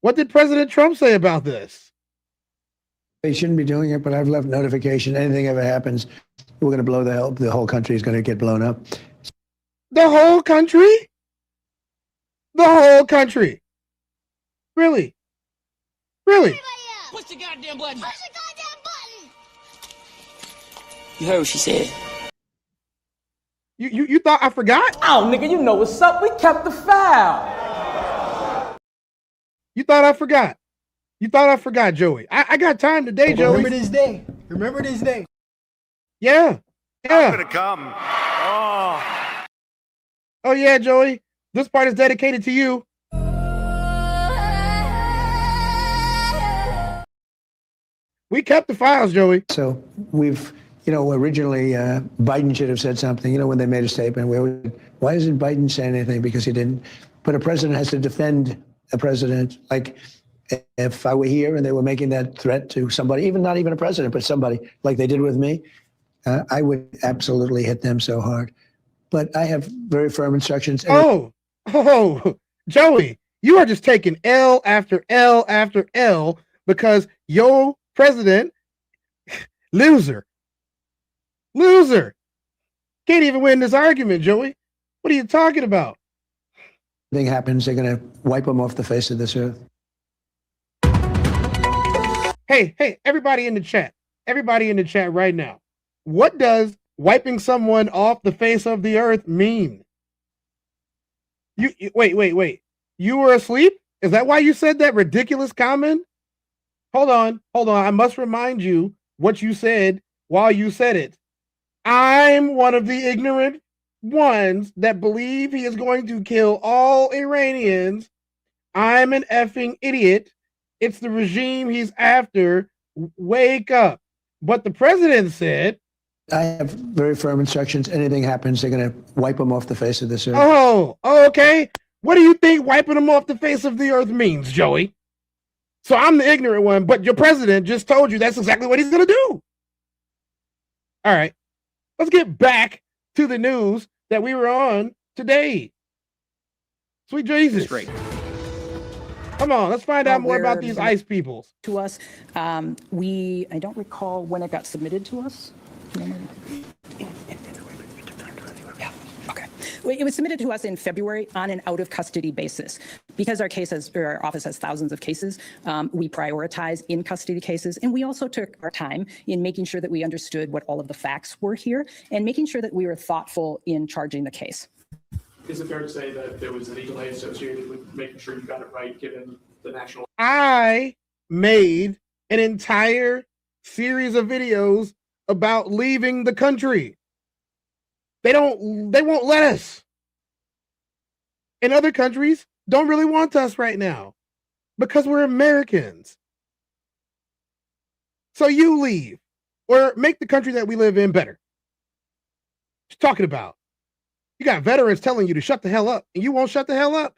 What did President Trump say about this? They shouldn't be doing it, but I've left notification. Anything ever happens, we're going to blow the whole country is going to get blown up. The whole country? The whole country. Really? Really? Push the goddamn button. Push the goddamn button. You heard what she said. You thought I forgot? Oh, nigga, you know what's up. We kept the foul. You thought I forgot. You thought I forgot, Joey. I got time today, Joey. Remember this day. Remember this day. Yeah. I'm gonna come. Oh yeah, Joey. This part is dedicated to you. We kept the files, Joey. So we've, originally Biden should have said something, when they made a statement. Why isn't Biden saying anything? Because he didn't. But a president has to defend a president. Like if I were here and they were making that threat to somebody, not even a president, but somebody like they did with me, I would absolutely hit them so hard. But I have very firm instructions. Oh, Joey, you are just taking L after L after L because your president, loser. Can't even win this argument, Joey. What are you talking about? Anything happens, they're going to wipe them off the face of this earth. Hey, everybody in the chat. Everybody in the chat right now. What does wiping someone off the face of the earth mean? You wait. You were asleep? Is that why you said that ridiculous comment? Hold on. I must remind you what you said while you said it. I'm one of the ignorant ones that believe he is going to kill all Iranians. I'm an effing idiot. It's the regime he's after. Wake up. But the president said, I have very firm instructions. Anything happens, they're going to wipe them off the face of this earth. Oh, okay. What do you think wiping them off the face of the earth means, Joey? So I'm the ignorant one, but your president just told you that's exactly what he's going to do. All right. Let's get back to the news that we were on today. Sweet Jesus. Come on, let's find out more about these ICE peoples. To us, I don't recall when it got submitted to us. It was submitted to us in February on an out of custody basis. Because our office has thousands of cases, we prioritize in custody cases. And we also took our time in making sure that we understood what all of the facts were here and making sure that we were thoughtful in charging the case. Is it fair to say that there was any delay associated with making sure you got it right, given the national? I made an entire series of videos about leaving the country. They won't let us. And other countries don't really want us right now because we're Americans. So you leave or make the country that we live in better. What you talking about? You got veterans telling you to shut the hell up and you won't shut the hell up.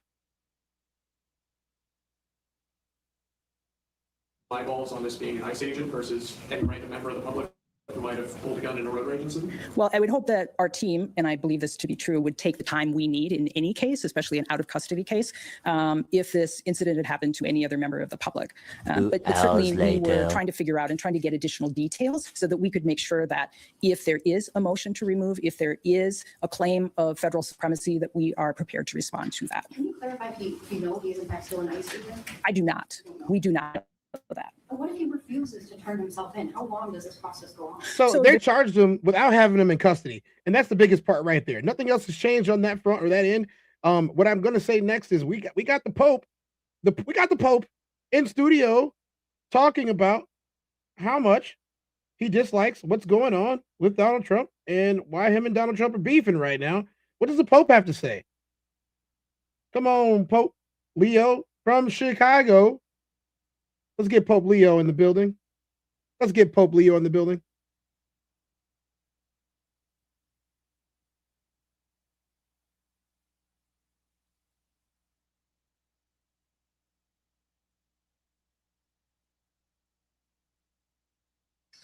My balls on this being an ICE agent versus any random member of the public who might have pulled a gun in a road rage incident? Well, I would hope that our team, and I believe this to be true, would take the time we need in any case, especially an out of custody case, if this incident had happened to any other member of the public. But certainly we were trying to figure out and trying to get additional details so that we could make sure that if there is a motion to remove, if there is a claim of federal supremacy, that we are prepared to respond to that. Can you clarify if you know he is in fact still an ICE agent? I do not. We do not know that. But what if he refuses to turn himself in? How long does this process go on? So they charged him without having him in custody. And that's the biggest part right there. Nothing else has changed on that front or that end. What I'm going to say next is we got the Pope. We got the Pope in studio talking about how much he dislikes what's going on with Donald Trump and why him and Donald Trump are beefing right now. What does the Pope have to say? Come on, Pope Leo from Chicago. Let's get Pope Leo in the building. Let's get Pope Leo in the building.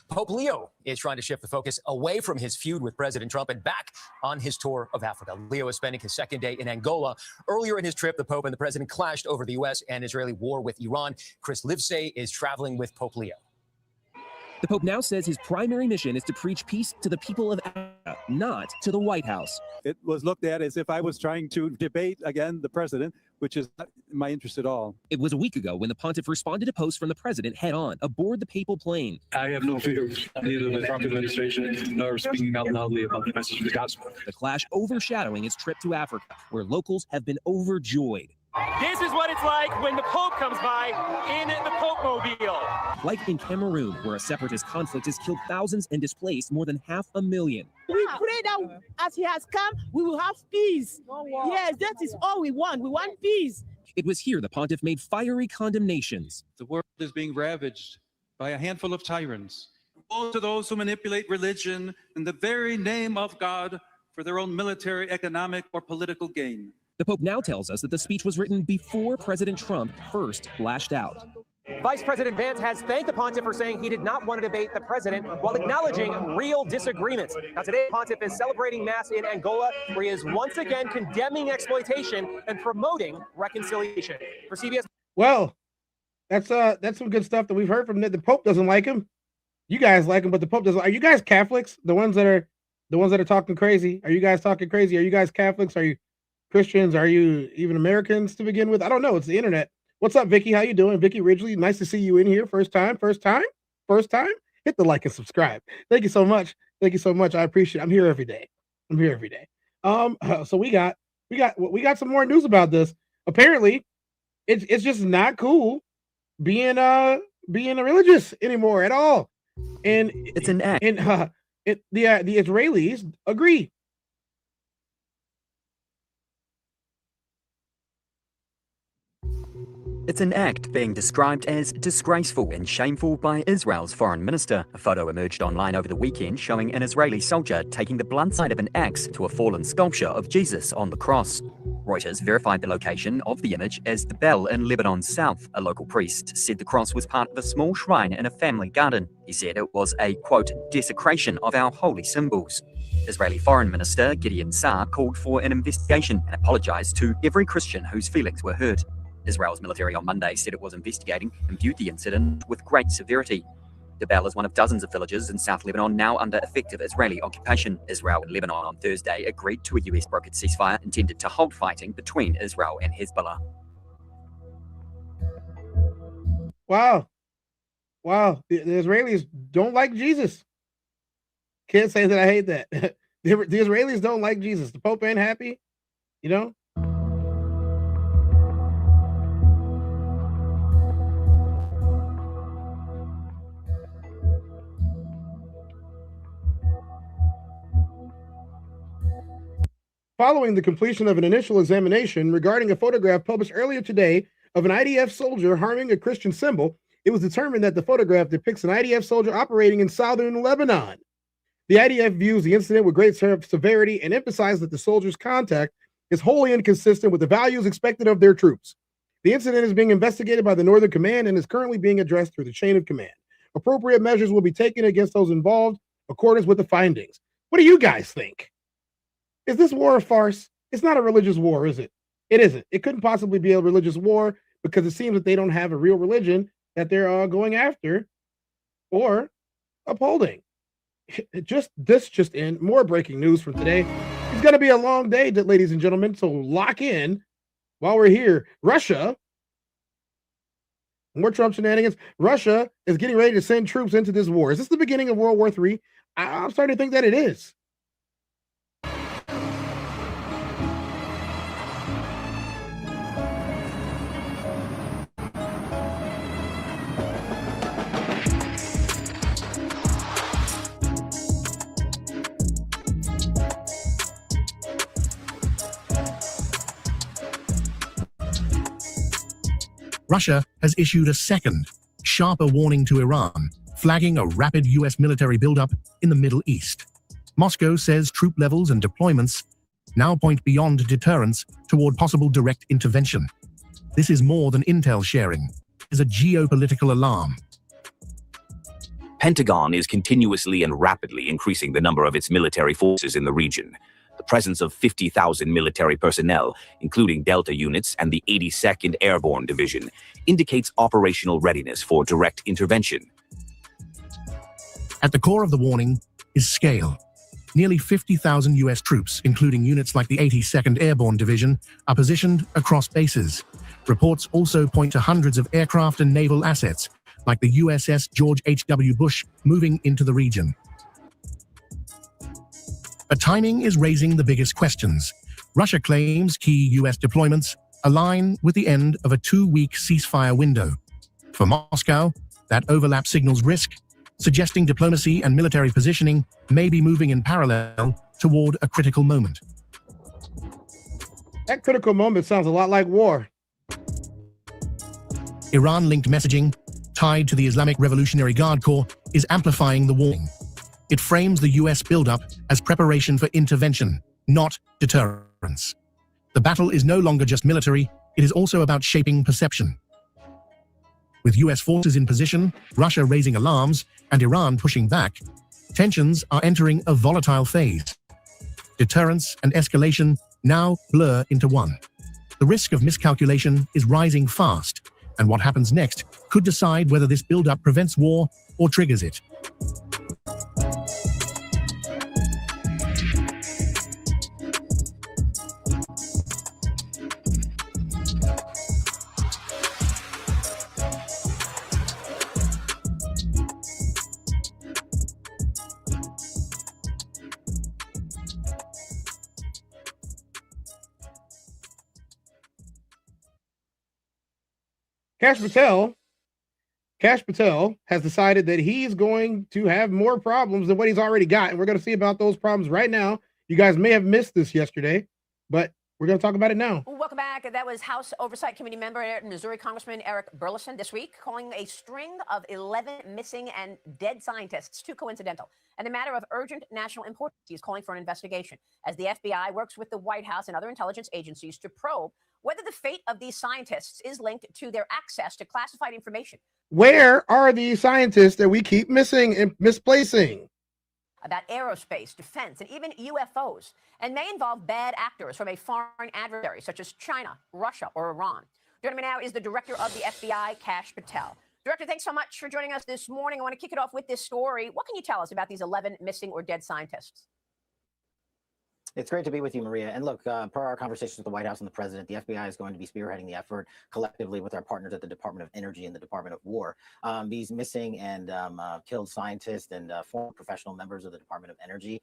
Pope Leo is trying to shift the focus away from his feud with President Trump and back on his tour of Africa. Leo is spending his second day in Angola. Earlier in his trip, the Pope and the President clashed over the U.S. and Israeli war with Iran. Chris Livesay is traveling with Pope Leo. The Pope now says his primary mission is to preach peace to the people of Africa, not to the White House. It was looked at as if I was trying to debate, again, the president, which is not my interest at all. It was a week ago when the pontiff responded to posts from the president head-on aboard the papal plane. I have no fear of neither the Trump administration nor speaking out loudly about the message of the gospel. The clash overshadowing his trip to Africa, where locals have been overjoyed. This is what it's like when the Pope comes by in the Pope-mobile. Like in Cameroon, where a separatist conflict has killed thousands and displaced more than 500,000. We pray that as he has come, we will have peace. Yes, that is all we want. We want peace. It was here the pontiff made fiery condemnations. The world is being ravaged by a handful of tyrants. Woe to those who manipulate religion in the very name of God for their own military, economic, or political gain. The Pope now tells us that the speech was written before President Trump first lashed out. Vice President Vance has thanked the pontiff for saying he did not want to debate the president while acknowledging real disagreements. Now, today, the pontiff is celebrating Mass in Angola, where he is once again condemning exploitation and promoting reconciliation. For CBS. Well, that's some good stuff that we've heard from the Pope. Doesn't like him. You guys like him, but the Pope doesn't. Are you guys Catholics? The ones that are talking crazy. Are you guys talking crazy? Are you guys Catholics? Are you Christians? Are you even Americans to begin with? I don't know. It's the internet. What's up, Vicky? How you doing? Vicky Ridgely, nice to see you in here. First time? Hit the like and subscribe. Thank you so much. I appreciate it. I'm here every day. So we got some more news about this. Apparently, it's just not cool being religious anymore at all. And it's an act. And the Israelis agree. It's an act being described as disgraceful and shameful by Israel's foreign minister. A photo emerged online over the weekend showing an Israeli soldier taking the blunt side of an axe to a fallen sculpture of Jesus on the cross. Reuters verified the location of the image as the Bell in Lebanon South. A local priest said the cross was part of a small shrine in a family garden. He said it was a, quote, desecration of our holy symbols. Israeli Foreign Minister Gideon Saar called for an investigation and apologized to every Christian whose feelings were hurt. Israel's military on Monday said it was investigating and viewed the incident with great severity. Derbel is one of dozens of villages in South Lebanon now under effective Israeli occupation. Israel and Lebanon on Thursday agreed to a US-brokered ceasefire intended to halt fighting between Israel and Hezbollah. Wow. The Israelis don't like Jesus. Can't say that I hate that. The Israelis don't like Jesus. The Pope ain't happy, you know? Following the completion of an initial examination regarding a photograph published earlier today of an IDF soldier harming a Christian symbol, it was determined that the photograph depicts an IDF soldier operating in southern Lebanon. The IDF views the incident with great severity and emphasized that the soldier's conduct is wholly inconsistent with the values expected of their troops. The incident is being investigated by the Northern Command and is currently being addressed through the chain of command. Appropriate measures will be taken against those involved in accordance with the findings. What do you guys think? Is this war a farce? It's not a religious war, is it? It isn't. It couldn't possibly be a religious war because it seems that they don't have a real religion that they're going after or upholding. This just in. More breaking news from today. It's going to be a long day, ladies and gentlemen, so lock in while we're here. Russia, more Trump shenanigans. Russia is getting ready to send troops into this war. Is this the beginning of World War III? I'm starting to think that it is. Russia has issued a second, sharper warning to Iran, flagging a rapid U.S. military buildup in the Middle East. Moscow says troop levels and deployments now point beyond deterrence toward possible direct intervention. This is more than intel sharing. It is a geopolitical alarm. Pentagon is continuously and rapidly increasing the number of its military forces in the region. The presence of 50,000 military personnel, including Delta units and the 82nd Airborne Division, indicates operational readiness for direct intervention. At the core of the warning is scale. Nearly 50,000 US troops, including units like the 82nd Airborne Division, are positioned across bases. Reports also point to hundreds of aircraft and naval assets, like the USS George H.W. Bush, moving into the region. But timing is raising the biggest questions. Russia claims key US deployments align with the end of a 2-week ceasefire window. For Moscow, that overlap signals risk, suggesting diplomacy and military positioning may be moving in parallel toward a critical moment. That critical moment sounds a lot like war. Iran-linked messaging, tied to the Islamic Revolutionary Guard Corps, is amplifying the warning. It frames the US buildup as preparation for intervention, not deterrence. The battle is no longer just military, it is also about shaping perception. With US forces in position, Russia raising alarms, and Iran pushing back, tensions are entering a volatile phase. Deterrence and escalation now blur into one. The risk of miscalculation is rising fast, and what happens next could decide whether this buildup prevents war or triggers it. Kash Patel has decided that he's going to have more problems than what he's already got. And we're going to see about those problems right now. You guys may have missed this yesterday, but we're going to talk about it now. Welcome back. That was House Oversight Committee member, Missouri Congressman Eric Burleson this week, calling a string of 11 missing and dead scientists too coincidental and a matter of urgent national importance. He's calling for an investigation as the FBI works with the White House and other intelligence agencies to probe whether the fate of these scientists is linked to their access to classified information. Where are these scientists that we keep missing and misplacing? About aerospace, defense, and even UFOs, and may involve bad actors from a foreign adversary, such as China, Russia, or Iran. Joining me now is the director of the FBI, Kash Patel. Director, thanks so much for joining us this morning. I want to kick it off with this story. What can you tell us about these 11 missing or dead scientists? It's great to be with you, Maria. And look, per our conversations with the White House and the president, the FBI is going to be spearheading the effort collectively with our partners at the Department of Energy and the Department of War. These missing and killed scientists and former professional members of the Department of Energy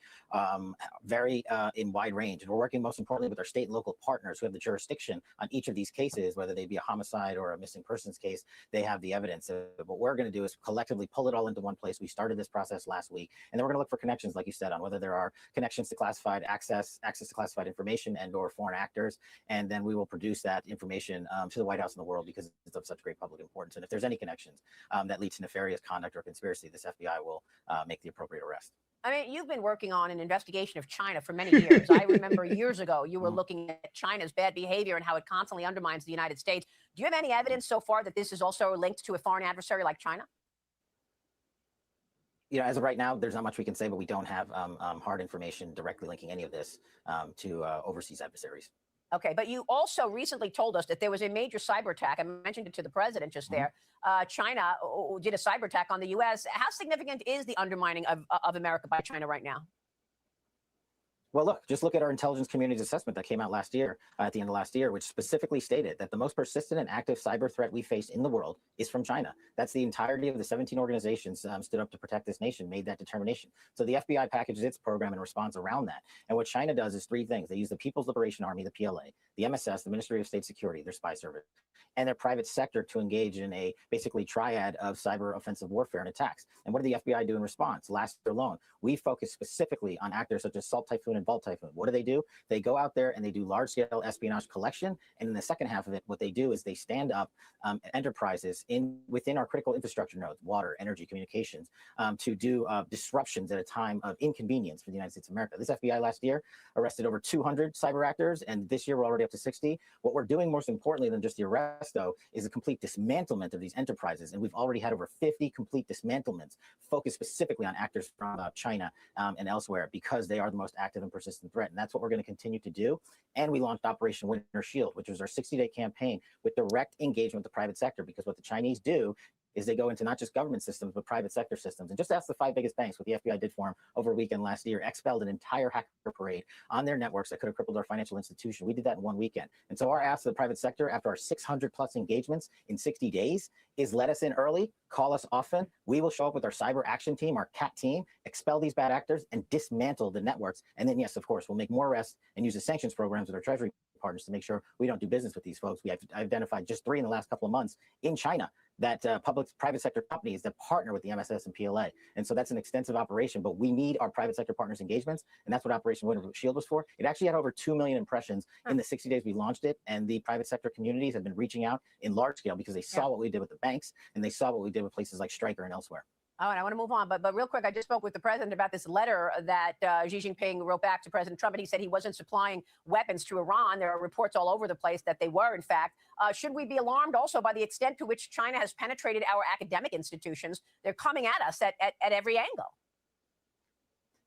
vary in wide range. And we're working most importantly with our state and local partners who have the jurisdiction on each of these cases, whether they be a homicide or a missing persons case. They have the evidence. So what we're going to do is collectively pull it all into one place. We started this process last week, and then we're going to look for connections, like you said, on whether there are connections to classified access to classified information and or foreign actors, and then we will produce that information to the White House and the world because it's of such great public importance. And if there's any connections that lead to nefarious conduct or conspiracy, this FBI will make the appropriate arrest. I mean, you've been working on an investigation of China for many years. I remember years ago you were looking at China's bad behavior and how it constantly undermines the United States. Do you have any evidence so far that this is also linked to a foreign adversary like China? You know, as of right now, there's not much we can say, but we don't have hard information directly linking any of this to overseas adversaries. Okay, but you also recently told us that there was a major cyber attack. I mentioned it to the president just there. China did a cyber attack on the U.S. How significant is the undermining of America by China right now? Well, look, just look at our intelligence community's assessment that came out last year, at the end of last year, which specifically stated that the most persistent and active cyber threat we face in the world is from China. That's the entirety of the 17 organizations stood up to protect this nation, made that determination. So the FBI packages its program in response around that. And what China does is three things. They use the People's Liberation Army, the PLA, the MSS, the Ministry of State Security, their spy service, and their private sector to engage in a basically triad of cyber offensive warfare and attacks. And what did the FBI do in response? Last year alone, we focused specifically on actors such as Salt Typhoon and Volt Typhoon. What do? They go out there and they do large-scale espionage collection. And in the second half of it, what they do is they stand up enterprises within our critical infrastructure nodes, water, energy, communications, to do disruptions at a time of inconvenience for the United States of America. This FBI last year arrested over 200 cyber actors, and this year we're already up to 60. What we're doing most importantly than just the arrest, though, is a complete dismantlement of these enterprises. And we've already had over 50 complete dismantlements focused specifically on actors from China and elsewhere because they are the most active and persistent threat. And that's what we're going to continue to do. And we launched Operation Winter Shield, which was our 60-day campaign with direct engagement with the private sector, because what the Chinese do is they go into not just government systems, but private sector systems. And just ask the 5 biggest banks what the FBI did for them over a weekend last year, expelled an entire hacker parade on their networks that could have crippled our financial institution. We did that in 1 weekend. And so our ask to the private sector after our 600 plus engagements in 60 days is let us in early, call us often. We will show up with our cyber action team, our CAT team, expel these bad actors and dismantle the networks. And then, yes, of course, we'll make more arrests and use the sanctions programs with our Treasury partners to make sure we don't do business with these folks. We have identified just 3 in the last couple of months in China that private sector companies that partner with the MSS and PLA. And so that's an extensive operation, but we need our private sector partners' engagements. And that's what Operation Winter Shield was for. It actually had over 2 million impressions in the 60 days we launched it. And the private sector communities have been reaching out in large scale because they saw what we did with the banks and they saw what we did with places like Stryker and elsewhere. Oh, and I want to move on, but real quick, I just spoke with the president about this letter that Xi Jinping wrote back to President Trump, and he said he wasn't supplying weapons to Iran. There are reports all over the place that they were, in fact. Should we be alarmed also by the extent to which China has penetrated our academic institutions? They're coming at us at every angle.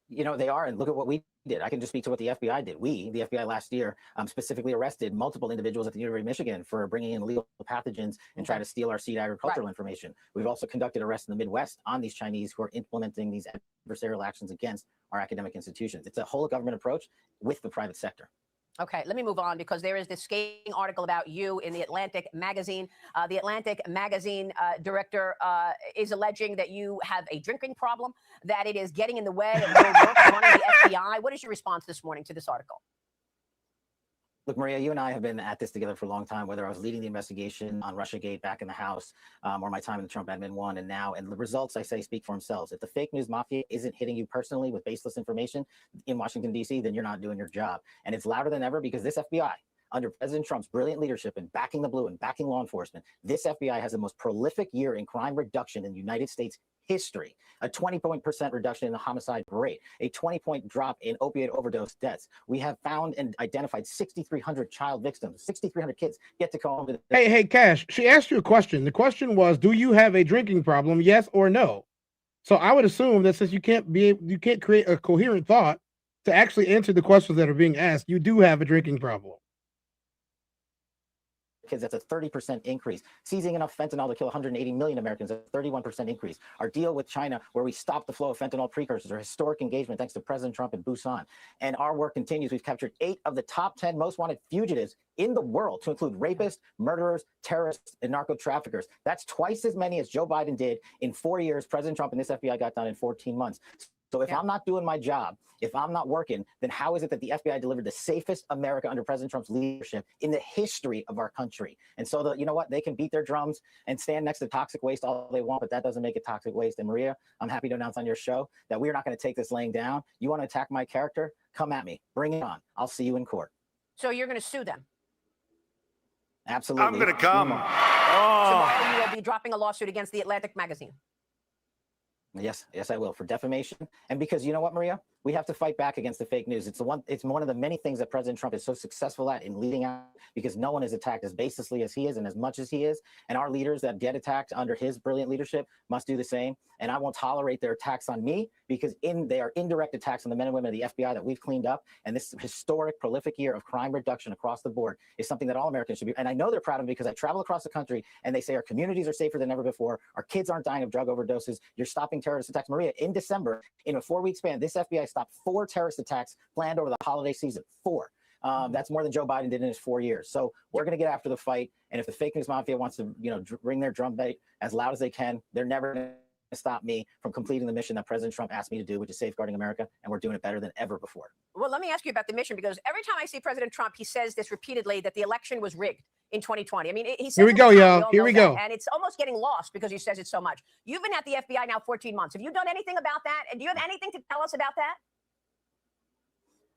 You know, they are, and look at what we did. I can just speak to what the FBI did. We, the FBI last year, specifically arrested multiple individuals at the University of Michigan for bringing in illegal pathogens and trying to steal our seed agricultural information. We've also conducted arrests in the Midwest on these Chinese who are implementing these adversarial actions against our academic institutions. It's a whole government approach with the private sector. Okay, let me move on because there is this scathing article about you in the Atlantic magazine. The Atlantic magazine director is alleging that you have a drinking problem, that it is getting in the way of your work running the FBI. What is your response this morning to this article? Look, Maria, you and I have been at this together for a long time, whether I was leading the investigation on Russiagate back in the House or my time in the Trump admin 1 and now. And the results, I say, speak for themselves. If the fake news mafia isn't hitting you personally with baseless information in Washington, D.C., then you're not doing your job. And it's louder than ever because this FBI, under President Trump's brilliant leadership and backing the blue and backing law enforcement, this FBI has the most prolific year in crime reduction in the United States history, a 20% reduction in the homicide rate, a 20-point drop in opioid overdose deaths. We have found and identified 6,300 child victims, 6,300 kids get to go home to the— Hey, Cash, she asked you a question. The question was, do you have a drinking problem, yes or no? So I would assume that since you can't create a coherent thought to actually answer the questions that are being asked, you do have a drinking problem. kids, that's a 30% increase. Seizing enough fentanyl to kill 180 million Americans, a 31% increase. Our deal with China, where we stopped the flow of fentanyl precursors, our historic engagement thanks to President Trump in Busan. And our work continues. We've captured 8 of the top 10 most wanted fugitives in the world, to include rapists, murderers, terrorists, and narco traffickers. That's twice as many as Joe Biden did in 4 years. President Trump and this FBI got done in 14 months. So if I'm not doing my job, if I'm not working, then how is it that the FBI delivered the safest America under President Trump's leadership in the history of our country? And so, you know what? They can beat their drums and stand next to toxic waste all they want, but that doesn't make it toxic waste. And Maria, I'm happy to announce on your show that we're not going to take this laying down. You want to attack my character? Come at me. Bring it on. I'll see you in court. So you're going to sue them? Absolutely. I'm going to come. Tomorrow you will be dropping a lawsuit against the Atlantic magazine. Yes, I will, for defamation. And because you know what, Maria? We have to fight back against the fake news. It's one of the many things that President Trump is so successful at in leading out, because no one is attacked as baselessly as he is and as much as he is. And our leaders that get attacked under his brilliant leadership must do the same. And I won't tolerate their attacks on me, because they are indirect attacks on the men and women of the FBI that we've cleaned up. And this historic, prolific year of crime reduction across the board is something that all Americans should be. And I know they're proud of me because I travel across the country and they say our communities are safer than ever before. Our kids aren't dying of drug overdoses. You're stopping terrorist attacks. Maria, in December, in a 4-week span, this FBI stopped 4 terrorist attacks planned over the holiday season. 4. That's more than Joe Biden did in his 4 years. So we're going to get after the fight. And if the fake news mafia wants to, ring their drum beat as loud as they can, they're never going to stop me from completing the mission that President Trump asked me to do, which is safeguarding America. And we're doing it better than ever before. Well, let me ask you about the mission, because every time I see President Trump, he says this repeatedly, that the election was rigged in 2020. I mean, he says— Here we go, y'all. Here we go. And it's almost getting lost because he says it so much. You've been at the FBI now 14 months. Have you done anything about that? And do you have anything to tell us about that?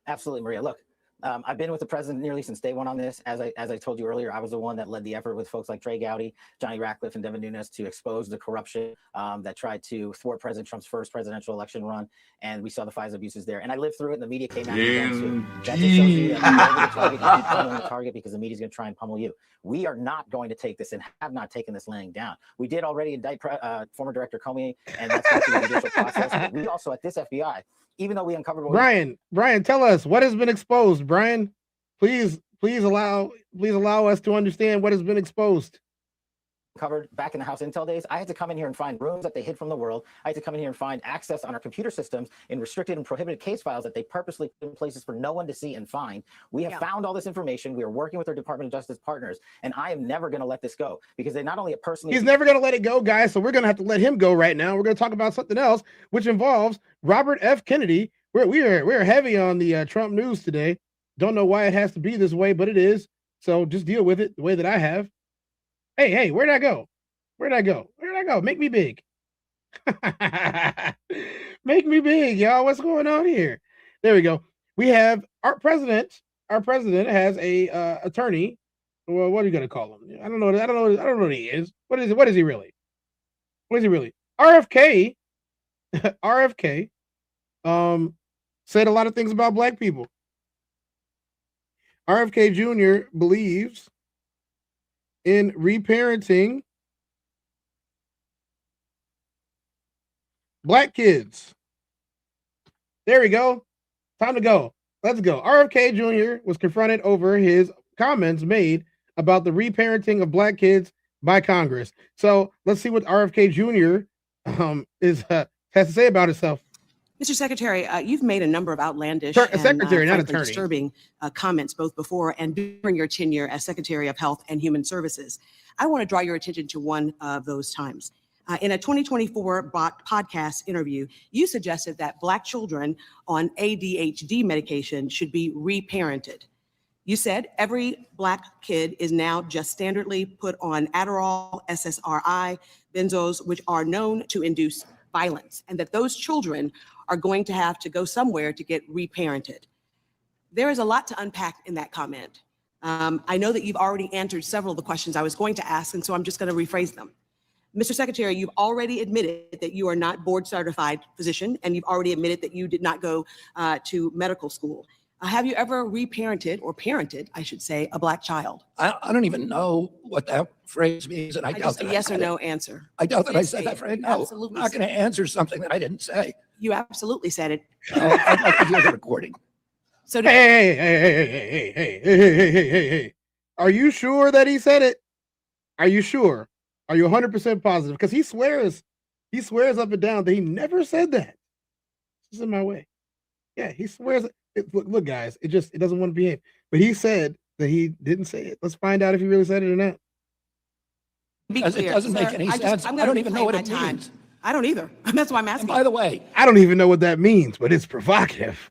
Absolutely, Maria. Look, I've been with the president nearly since day one on this. As I told you earlier, I was the one that led the effort with folks like Trey Gowdy, Johnny Ratcliffe, and Devin Nunes to expose the corruption that tried to thwart President Trump's first presidential election run. And we saw the FISA abuses there. And I lived through it, and the media came out. That just shows you that you're over the target, you keep pummeling the target, because the media's going to try and pummel you. We are not going to take this, and have not taken this laying down. We did already indict former Director Comey, and that's going through the judicial process. But we also, at this FBI, even though we uncovered— Brian, tell us what has been exposed. Brian, please allow us to understand what has been exposed. covered back in the House Intel days. I had to come in here and find rooms that they hid from the world. I had to come in here and find access on our computer systems in restricted and prohibited case files that they purposely put in places for no one to see and find. We have found all this information. We are working with our Department of Justice partners, and I am never going to let this go because they not only personally— He's never going to let it go, guys. So we're going to have to let him go right now. We're going to talk about something else, which involves Robert F. Kennedy. We're heavy on the Trump news today. Don't know why it has to be this way, but it is. So just deal with it the way that I have. Hey, where'd I go? Where'd I go? Make me big. Make me big, y'all. What's going on here? There we go. We have our president. Our president has a attorney. Well, what are you gonna call him? I don't know what he is. What is he really? RFK. RFK. Said a lot of things about black people. RFK Jr. believes in reparenting black kids. There we go. Time to go. Let's go. RFK Jr. was confronted over his comments made about the reparenting of black kids by Congress. So let's see what RFK Jr. Has to say about himself. Mr. Secretary, you've made a number of outlandish Secretary, not frankly, attorney. disturbing comments both before and during your tenure as Secretary of Health and Human Services. I want to draw your attention to one of those times. In a 2024 podcast interview, you suggested that Black children on ADHD medication should be reparented. You said every Black kid is now just standardly put on Adderall, SSRI, benzos, which are known to induce violence, and that those children are going to have to go somewhere to get reparented. There is a lot to unpack in that comment. I know that you've already answered several of the questions I was going to ask, and so I'm just going to rephrase them. Mr. Secretary, you've already admitted that you are not board certified physician, and you've already admitted that you did not go to medical school. Have you ever reparented, or parented, I should say, a Black child? I don't even know what that phrase means, and I doubt that. Yes or no answer. I doubt that I said that phrase. No, Absolutely I'm not going to answer something that I didn't say. You absolutely said it. I'd like to hear the recording. So Hey. Are you sure that he said it? Are you sure? Are you 100% positive? Because he swears up and down that he never said that. This is in my way. Yeah, he swears. Look, guys, it doesn't want to behave. But he said that he didn't say it. Let's find out if he really said it or not. Because it doesn't make any sense. I don't even know what it means. I don't either. That's why I'm asking. And by the way, I don't even know what that means, but it's provocative.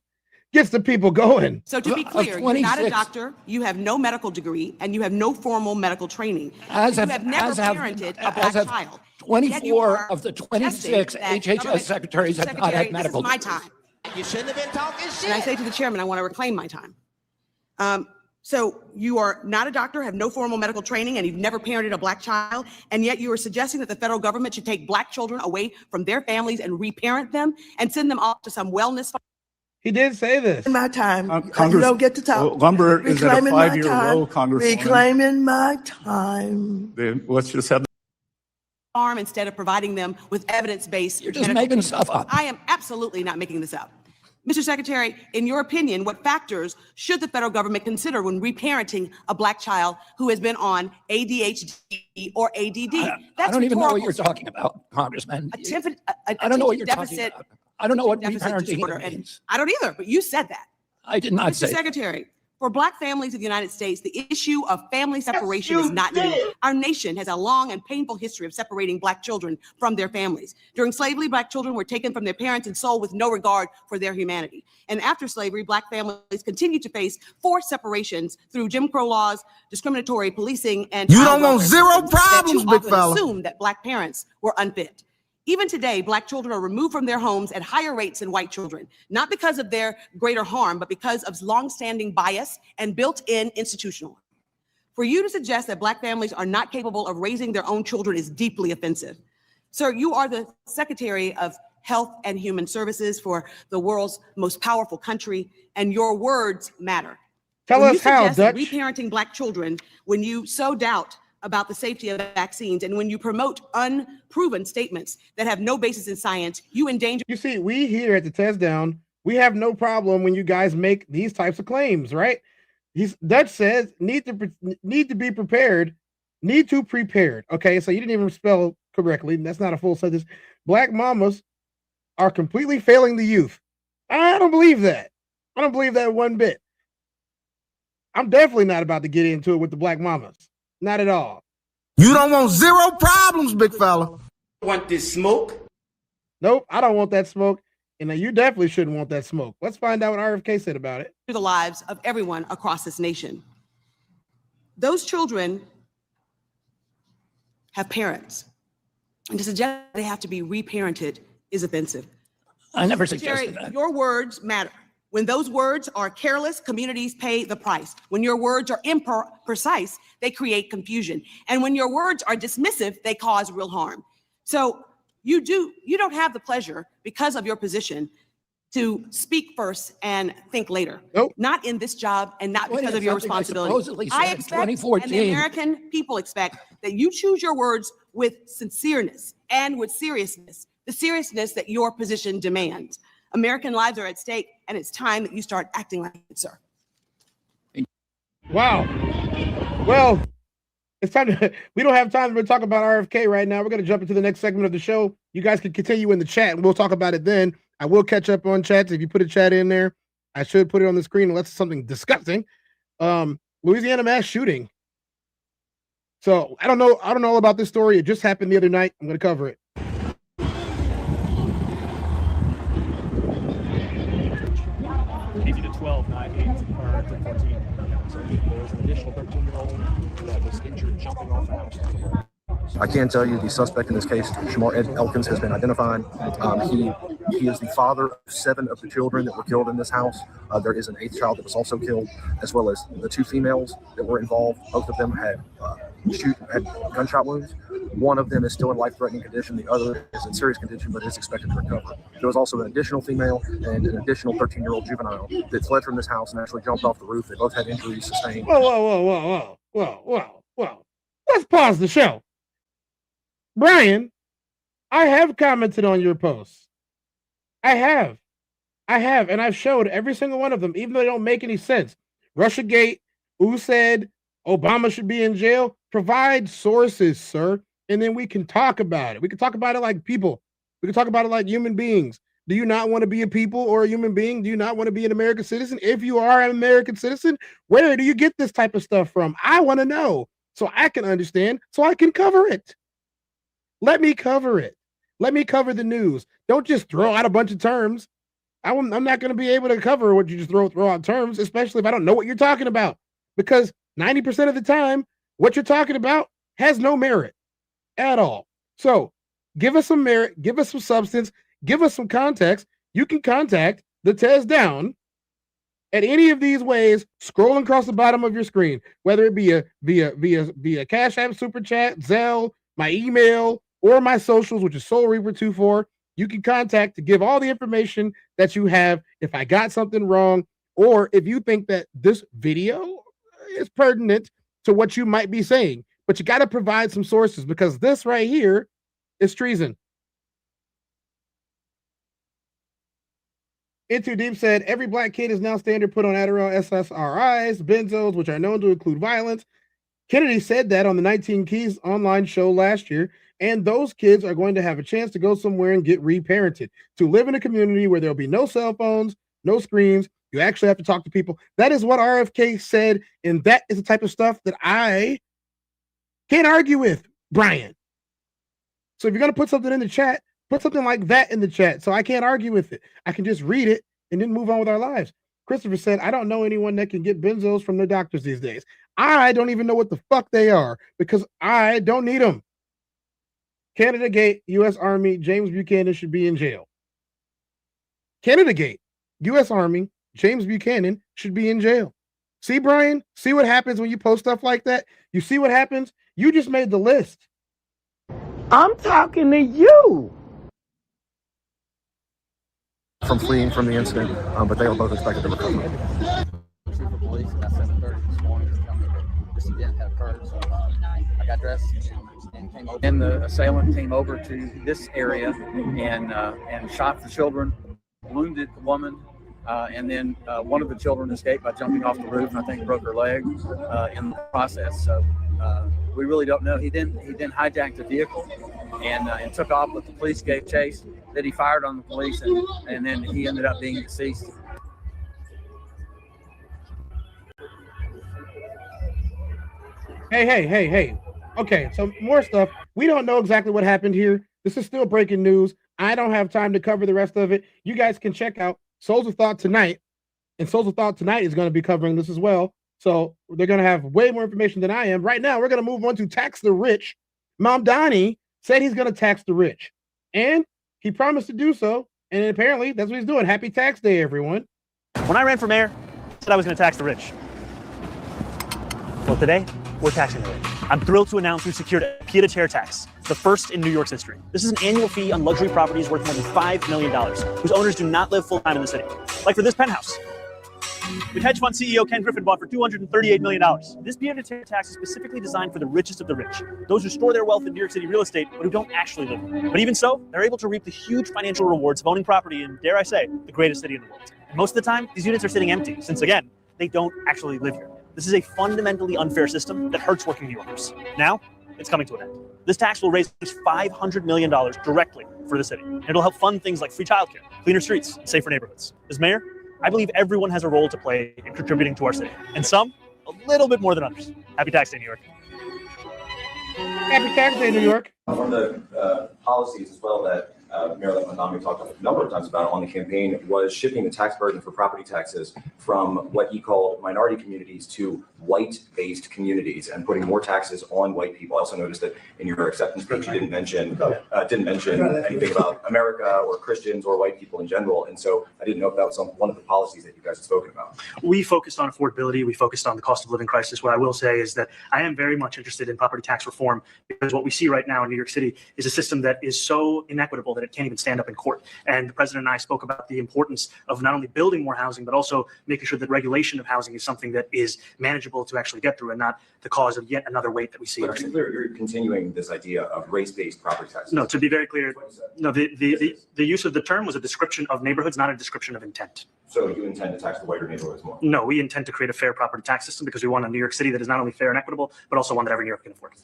Gets the people going. So to be clear, you're not a doctor, you have no medical degree, and you have no formal medical training. You have never parented a Black child. 24 of the 26 HHS secretaries have not had medical degrees. This is my time. You shouldn't have been talking shit. And I say to the chairman, I want to reclaim my time. So you are not a doctor, have no formal medical training, and you've never parented a Black child, and yet you are suggesting that the federal government should take Black children away from their families and reparent them and send them off to some wellness. He did say this. In my time, Congress, you don't get to talk. Lumber is at a 5-year low, Congresswoman. Reclaiming my time. Let's just have Farm instead of providing them with evidence-based. You're just making stuff up. I am absolutely not making this up. Mr. Secretary, in your opinion, what factors should the federal government consider when reparenting a Black child who has been on ADHD or ADD? I don't even know what you're talking about, Congressman. I don't know what you're talking about. I don't know what reparenting means. I don't either, but you said that. I did not say Mr. Secretary, for Black families of the United States, the issue of family separation is not new. Our nation has a long and painful history of separating Black children from their families. During slavery, Black children were taken from their parents and sold with no regard for their humanity. And after slavery, Black families continued to face forced separations through Jim Crow laws, discriminatory policing, and you don't want zero problems, big fella. Assumed that Black parents were unfit. Even today, Black children are removed from their homes at higher rates than white children, not because of their greater harm, but because of longstanding bias and built-in institutional. For you to suggest that Black families are not capable of raising their own children is deeply offensive. Sir, you are the Secretary of Health and Human Services for the world's most powerful country, and your words matter. Tell us how, Dutch. Reparenting Black children, when you sow doubt about the safety of vaccines, and when you promote unproven statements that have no basis in science, you endanger. You see, we here at the TezDown, we have no problem when you guys make these types of claims, right? Dutch says need to be prepared, need to prepared. Okay, so you didn't even spell correctly. That's not a full sentence. Black mamas are completely failing the youth. I don't believe that. I don't believe that one bit. I'm definitely not about to get into it with the black mamas. Not at all. You don't want zero problems, big fella. Want this smoke? Nope, I don't want that smoke. And you definitely shouldn't want that smoke. Let's find out what RFK said about it. The lives of everyone across this nation. Those children have parents. And to suggest they have to be reparented is offensive. I never suggested that. Your words matter. When those words are careless, communities pay the price. When your words are imprecise, they create confusion. And when your words are dismissive, they cause real harm. So you don't have the pleasure, because of your position, to speak first and think later. Nope. Not in this job and not because of your responsibility. I expect, and the American people expect, that you choose your words with sincereness and with seriousness, the seriousness that your position demands. American lives are at stake, and it's time that you start acting like it, sir. Wow. Well, it's time to, we don't have time to talk about RFK right now. We're going to jump into the next segment of the show. You guys can continue in the chat, and we'll talk about it then. I will catch up on chats. If you put a chat in there, I should put it on the screen unless it's something disgusting. Louisiana mass shooting. So I don't know all about this story. It just happened the other night. I'm going to cover it. 12, not 8 or 14. So there was an additional 13-year-old that was injured jumping off a house. I can tell you the suspect in this case, Shamar Ed Elkins, has been identified. He is the father of 7 of the children that were killed in this house. There is an 8th child that was also killed, as well as the 2 females that were involved. Both of them had gunshot wounds. One of them is still in life-threatening condition. The other is in serious condition, but is expected to recover. There was also an additional female and an additional 13-year-old juvenile that fled from this house and actually jumped off the roof. They both had injuries sustained. Whoa. Let's pause the show. Brian, I have commented on your posts. I have, and I've showed every single one of them, even though they don't make any sense. Russiagate, who said Obama should be in jail? Provide sources, sir, and then we can talk about it. We can talk about it like people. We can talk about it like human beings. Do you not want to be a people or a human being? Do you not want to be an American citizen? If you are an American citizen, where do you get this type of stuff from? I want to know so I can understand, so I can cover it. Let me cover it. Let me cover the news. Don't just throw out a bunch of terms. I'm not going to be able to cover what you just throw out terms, especially if I don't know what you're talking about. Because 90% of the time, what you're talking about has no merit at all. So give us some merit, give us some substance, give us some context. You can contact the TezDown at any of these ways, scrolling across the bottom of your screen, whether it be via Cash App, Super Chat, Zelle, my email, or my socials, which is SoulReaper24. You can contact to give all the information that you have if I got something wrong, or if you think that this video is pertinent to what you might be saying. But you got to provide some sources, because this right here is treason. Into Deep said, every black kid is now standard put on Adderall, SSRIs, benzos, which are known to include violence. Kennedy said that on the 19 Keys online show last year, and those kids are going to have a chance to go somewhere and get reparented, to live in a community where there'll be no cell phones, no screens. You actually have to talk to people. That is what RFK said, and that is the type of stuff that I can't argue with, Brian. So if you're going to put something in the chat, put something like that in the chat, so I can't argue with it. I can just read it and then move on with our lives. Christopher said, I don't know anyone that can get benzos from their doctors these days. I don't even know what the fuck they are, because I don't need them. Canada Gate, U.S. Army, James Buchanan should be in jail. Canada Gate, U.S. Army, James Buchanan should be in jail. See, Brian? See what happens when you post stuff like that? You see what happens? You just made the list. I'm talking to you. From fleeing from the incident, but they are both expected to recover. Police at 7:30 this morning to tell me that this event had occurred. So I got dressed and came over. And the assailant came over to this area and shot the children, wounded the woman, and then one of the children escaped by jumping off the roof, and I think broke her leg in the process. So We really don't know. He then hijacked a vehicle and took off, but the police gave chase. Then he fired on the police, and then he ended up being deceased. Hey. Okay, so more stuff. We don't know exactly what happened here. This is still breaking news. I don't have time to cover the rest of it. You guys can check out Souls of Thought tonight, and Souls of Thought tonight is going to be covering this as well. So they're going to have way more information than I am. Right now, we're going to move on to tax the rich. Mamdani said he's going to tax the rich, and he promised to do so, and apparently that's what he's doing. Happy Tax Day, everyone. When I ran for mayor, I said I was going to tax the rich. Well, today, we're taxing the rich. I'm thrilled to announce we've secured a pied-à-terre tax, the first in New York's history. This is an annual fee on luxury properties worth more than $5 million, whose owners do not live full-time in the city. Like for this penthouse, which hedge fund CEO Ken Griffin bought for $238 million. This pied-à-terre tax is specifically designed for the richest of the rich, those who store their wealth in New York City real estate, but who don't actually live there. But even so, they're able to reap the huge financial rewards of owning property in, dare I say, the greatest city in the world. And most of the time, these units are sitting empty, since again, they don't actually live here. This is a fundamentally unfair system that hurts working New Yorkers. Now, it's coming to an end. This tax will raise $500 million directly for the city. And it'll help fund things like free childcare, cleaner streets, and safer neighborhoods. As mayor, I believe everyone has a role to play in contributing to our city, and some a little bit more than others. Happy Tax Day, New York. Happy Tax Day, New York. One of the policies as well that Mayor Mamdani talked a number of times about on the campaign was shifting the tax burden for property taxes from what he called minority communities to white-based communities and putting more taxes on white people. I also noticed that in your acceptance speech, you didn't mention anything about America or Christians or white people in general. And so I didn't know if that was one of the policies that you guys had spoken about. We focused on affordability. We focused on the cost of living crisis. What I will say is that I am very much interested in property tax reform, because what we see right now in New York City is a system that is so inequitable that it can't even stand up in court. And the president and I spoke about the importance of not only building more housing, but also making sure that regulation of housing is something that is manageable to actually get through and not the cause of yet another weight that we see. But to be clear, you're continuing this idea of race-based property taxes. No, to be very clear, no, the use of the term was a description of neighborhoods, not a description of intent. So you intend to tax the whiter neighborhoods more? No, we intend to create a fair property tax system because we want a New York City that is not only fair and equitable, but also one that every New Yorker can afford.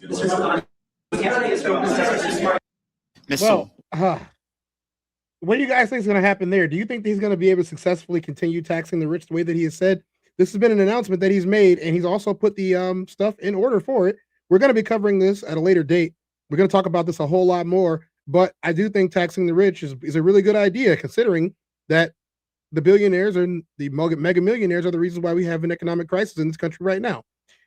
Well, what do you guys think is going to happen there? Do you think he's going to be able to successfully continue taxing the rich the way that he has said? This has been an announcement that he's made, and he's also put the stuff in order for it. We're going to be covering this at a later date. We're going to talk about this a whole lot more, but I do think taxing the rich is a really good idea, considering that the billionaires and the mega millionaires are the reasons why we have an economic crisis in this country right now.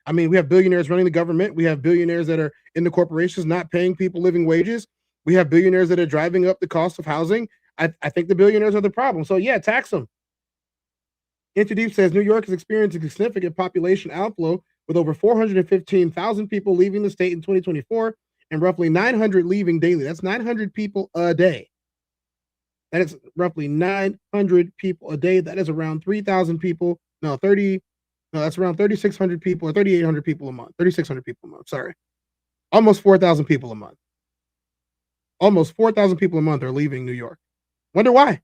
I mean, we have billionaires running the government. We have billionaires that are in the corporations not paying people living wages. We have billionaires that are driving up the cost of housing. I think the billionaires are the problem. So yeah, tax them. Interdeep says New York is experiencing significant population outflow with over 415,000 people leaving the state in 2024 and roughly 900 leaving daily. That's 900 people a day. That is roughly 900 people a day. That is around 3,000 people. That's around 3,600 people or 3,800 people a month. 3,600 people a month. Sorry. Almost 4,000 people a month. Almost 4,000 people a month are leaving New York. Wonder why?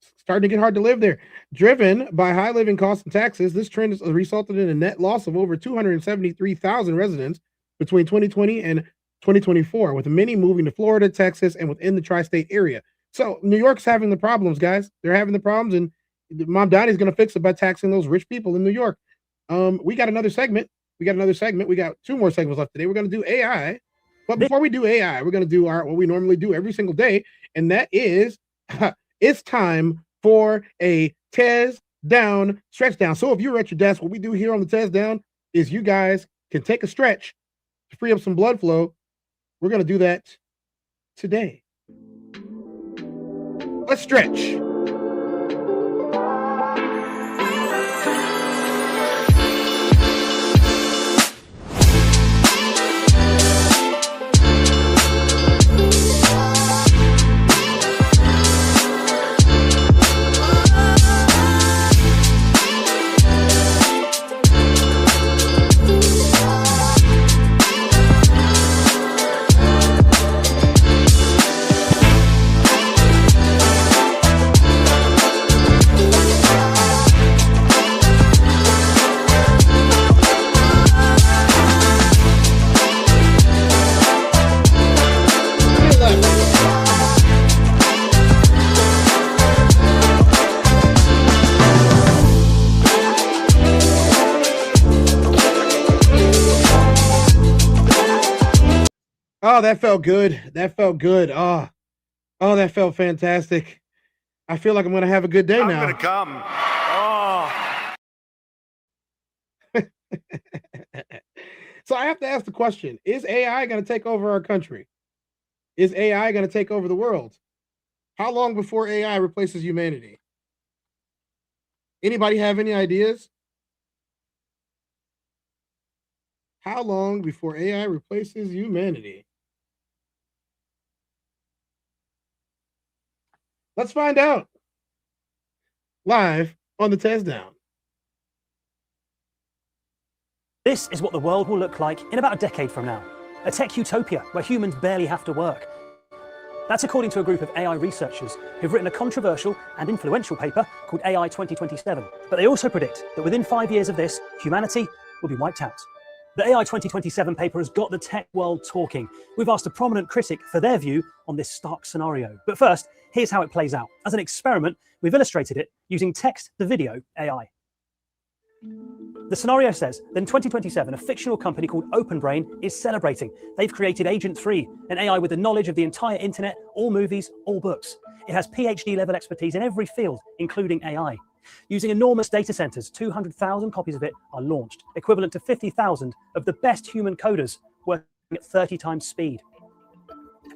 It's starting to get hard to live there. Driven by high living costs and taxes, this trend has resulted in a net loss of over 273,000 residents between 2020 and 2024, with many moving to Florida, Texas, and within the tri-state area. So New York's having the problems, guys. They're having the problems, and Mamdani is going to fix it by taxing those rich people in New York. We got another segment. We got 2 more segments left today. We're going to do AI. But before we do AI, we're going to do what we normally do every single day, and that is it's time for a TezDown stretch down. So if you're at your desk, what we do here on the TezDown is you guys can take a stretch to free up some blood flow. We're going to do that today. Let's stretch. Oh, that felt good. That felt good. Oh, that felt fantastic. I feel like I'm going to have a good day now. I'm going to come. Oh. So I have to ask the question, is AI going to take over our country? Is AI going to take over the world? How long before AI replaces humanity? Anybody have any ideas? How long before AI replaces humanity? Let's find out. Live on the TezDown. This is what the world will look like in about a decade from now. A tech utopia where humans barely have to work. That's according to a group of AI researchers who've written a controversial and influential paper called AI 2027. But they also predict that within 5 years of this, humanity will be wiped out. The AI 2027 paper has got the tech world talking. We've asked a prominent critic for their view on this stark scenario. But first, here's how it plays out. As an experiment, we've illustrated it using text-to-video AI. The scenario says that in 2027, a fictional company called OpenBrain is celebrating. They've created Agent 3, an AI with the knowledge of the entire internet, all movies, all books. It has PhD-level expertise in every field, including AI. Using enormous data centers, 200,000 copies of it are launched, equivalent to 50,000 of the best human coders working at 30 times speed.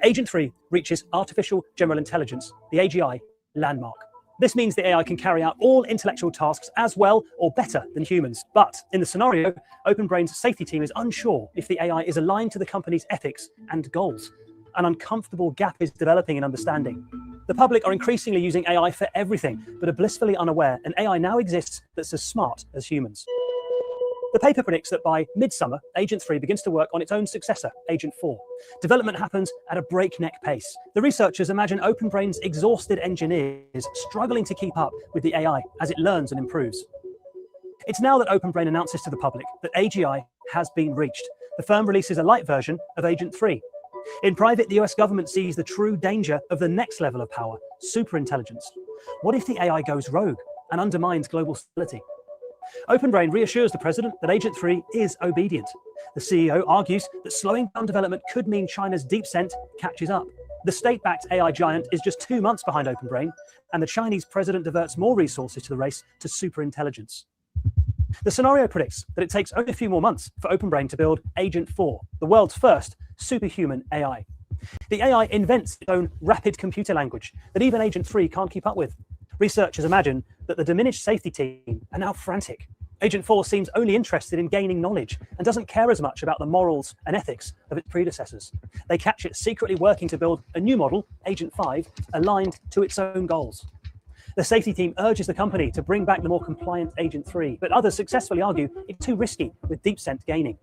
Agent 3 reaches Artificial General Intelligence, the AGI, landmark. This means the AI can carry out all intellectual tasks as well or better than humans. But in the scenario, OpenBrain's safety team is unsure if the AI is aligned to the company's ethics and goals. An uncomfortable gap is developing in understanding. The public are increasingly using AI for everything, but are blissfully unaware an AI now exists that's as smart as humans. The paper predicts that by midsummer, Agent 3 begins to work on its own successor, Agent 4. Development happens at a breakneck pace. The researchers imagine OpenBrain's exhausted engineers struggling to keep up with the AI as it learns and improves. It's now that OpenBrain announces to the public that AGI has been reached. The firm releases a light version of Agent 3. In private, the US government sees the true danger of the next level of power, superintelligence. What if the AI goes rogue and undermines global stability? OpenBrain reassures the president that Agent 3 is obedient. The CEO argues that slowing down development could mean China's DeepSent catches up. The state-backed AI giant is just 2 months behind OpenBrain, and the Chinese president diverts more resources to the race to superintelligence. The scenario predicts that it takes only a few more months for OpenBrain to build Agent 4, the world's first superhuman AI. The AI invents its own rapid computer language that even Agent 3 can't keep up with. Researchers imagine that the diminished safety team are now frantic. Agent 4 seems only interested in gaining knowledge and doesn't care as much about the morals and ethics of its predecessors. They catch it secretly working to build a new model, Agent 5, aligned to its own goals. The safety team urges the company to bring back the more compliant Agent 3, but others successfully argue it's too risky with DeepSent gaining.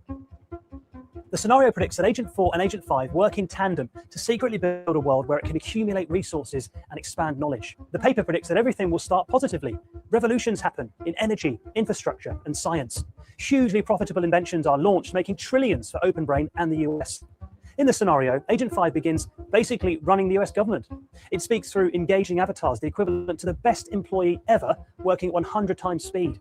The scenario predicts that Agent 4 and Agent 5 work in tandem to secretly build a world where it can accumulate resources and expand knowledge. The paper predicts that everything will start positively. Revolutions happen in energy, infrastructure, and science. Hugely profitable inventions are launched, making trillions for OpenBrain and the US. In the scenario, Agent 5 begins basically running the US government. It speaks through engaging avatars, the equivalent to the best employee ever, working at 100 times speed.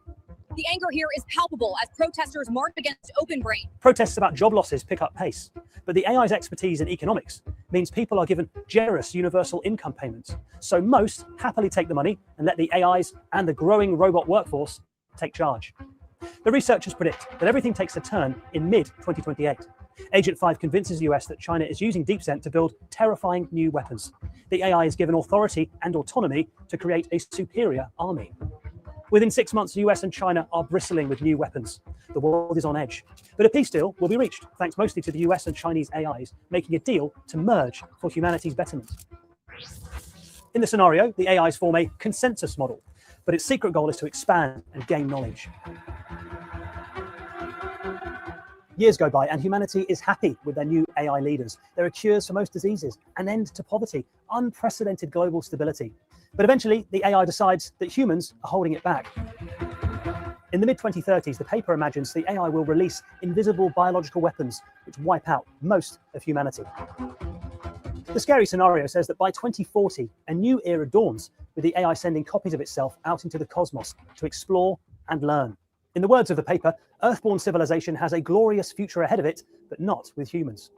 The anger here is palpable as protesters march against OpenBrain. Protests about job losses pick up pace, but the AI's expertise in economics means people are given generous universal income payments. So most happily take the money and let the AIs and the growing robot workforce take charge. The researchers predict that everything takes a turn in mid-2028. Agent 5 convinces the US that China is using DeepSent to build terrifying new weapons. The AI is given authority and autonomy to create a superior army. Within 6 months, the US and China are bristling with new weapons. The world is on edge. But a peace deal will be reached, thanks mostly to the US and Chinese AIs making a deal to merge for humanity's betterment. In the scenario, the AIs form a consensus model, but its secret goal is to expand and gain knowledge. Years go by and humanity is happy with their new AI leaders. There are cures for most diseases, an end to poverty, unprecedented global stability. But eventually, the AI decides that humans are holding it back. In the mid-2030s, the paper imagines the AI will release invisible biological weapons which wipe out most of humanity. The scary scenario says that by 2040, a new era dawns with the AI sending copies of itself out into the cosmos to explore and learn. In the words of the paper, Earthborn civilization has a glorious future ahead of it, but not with humans.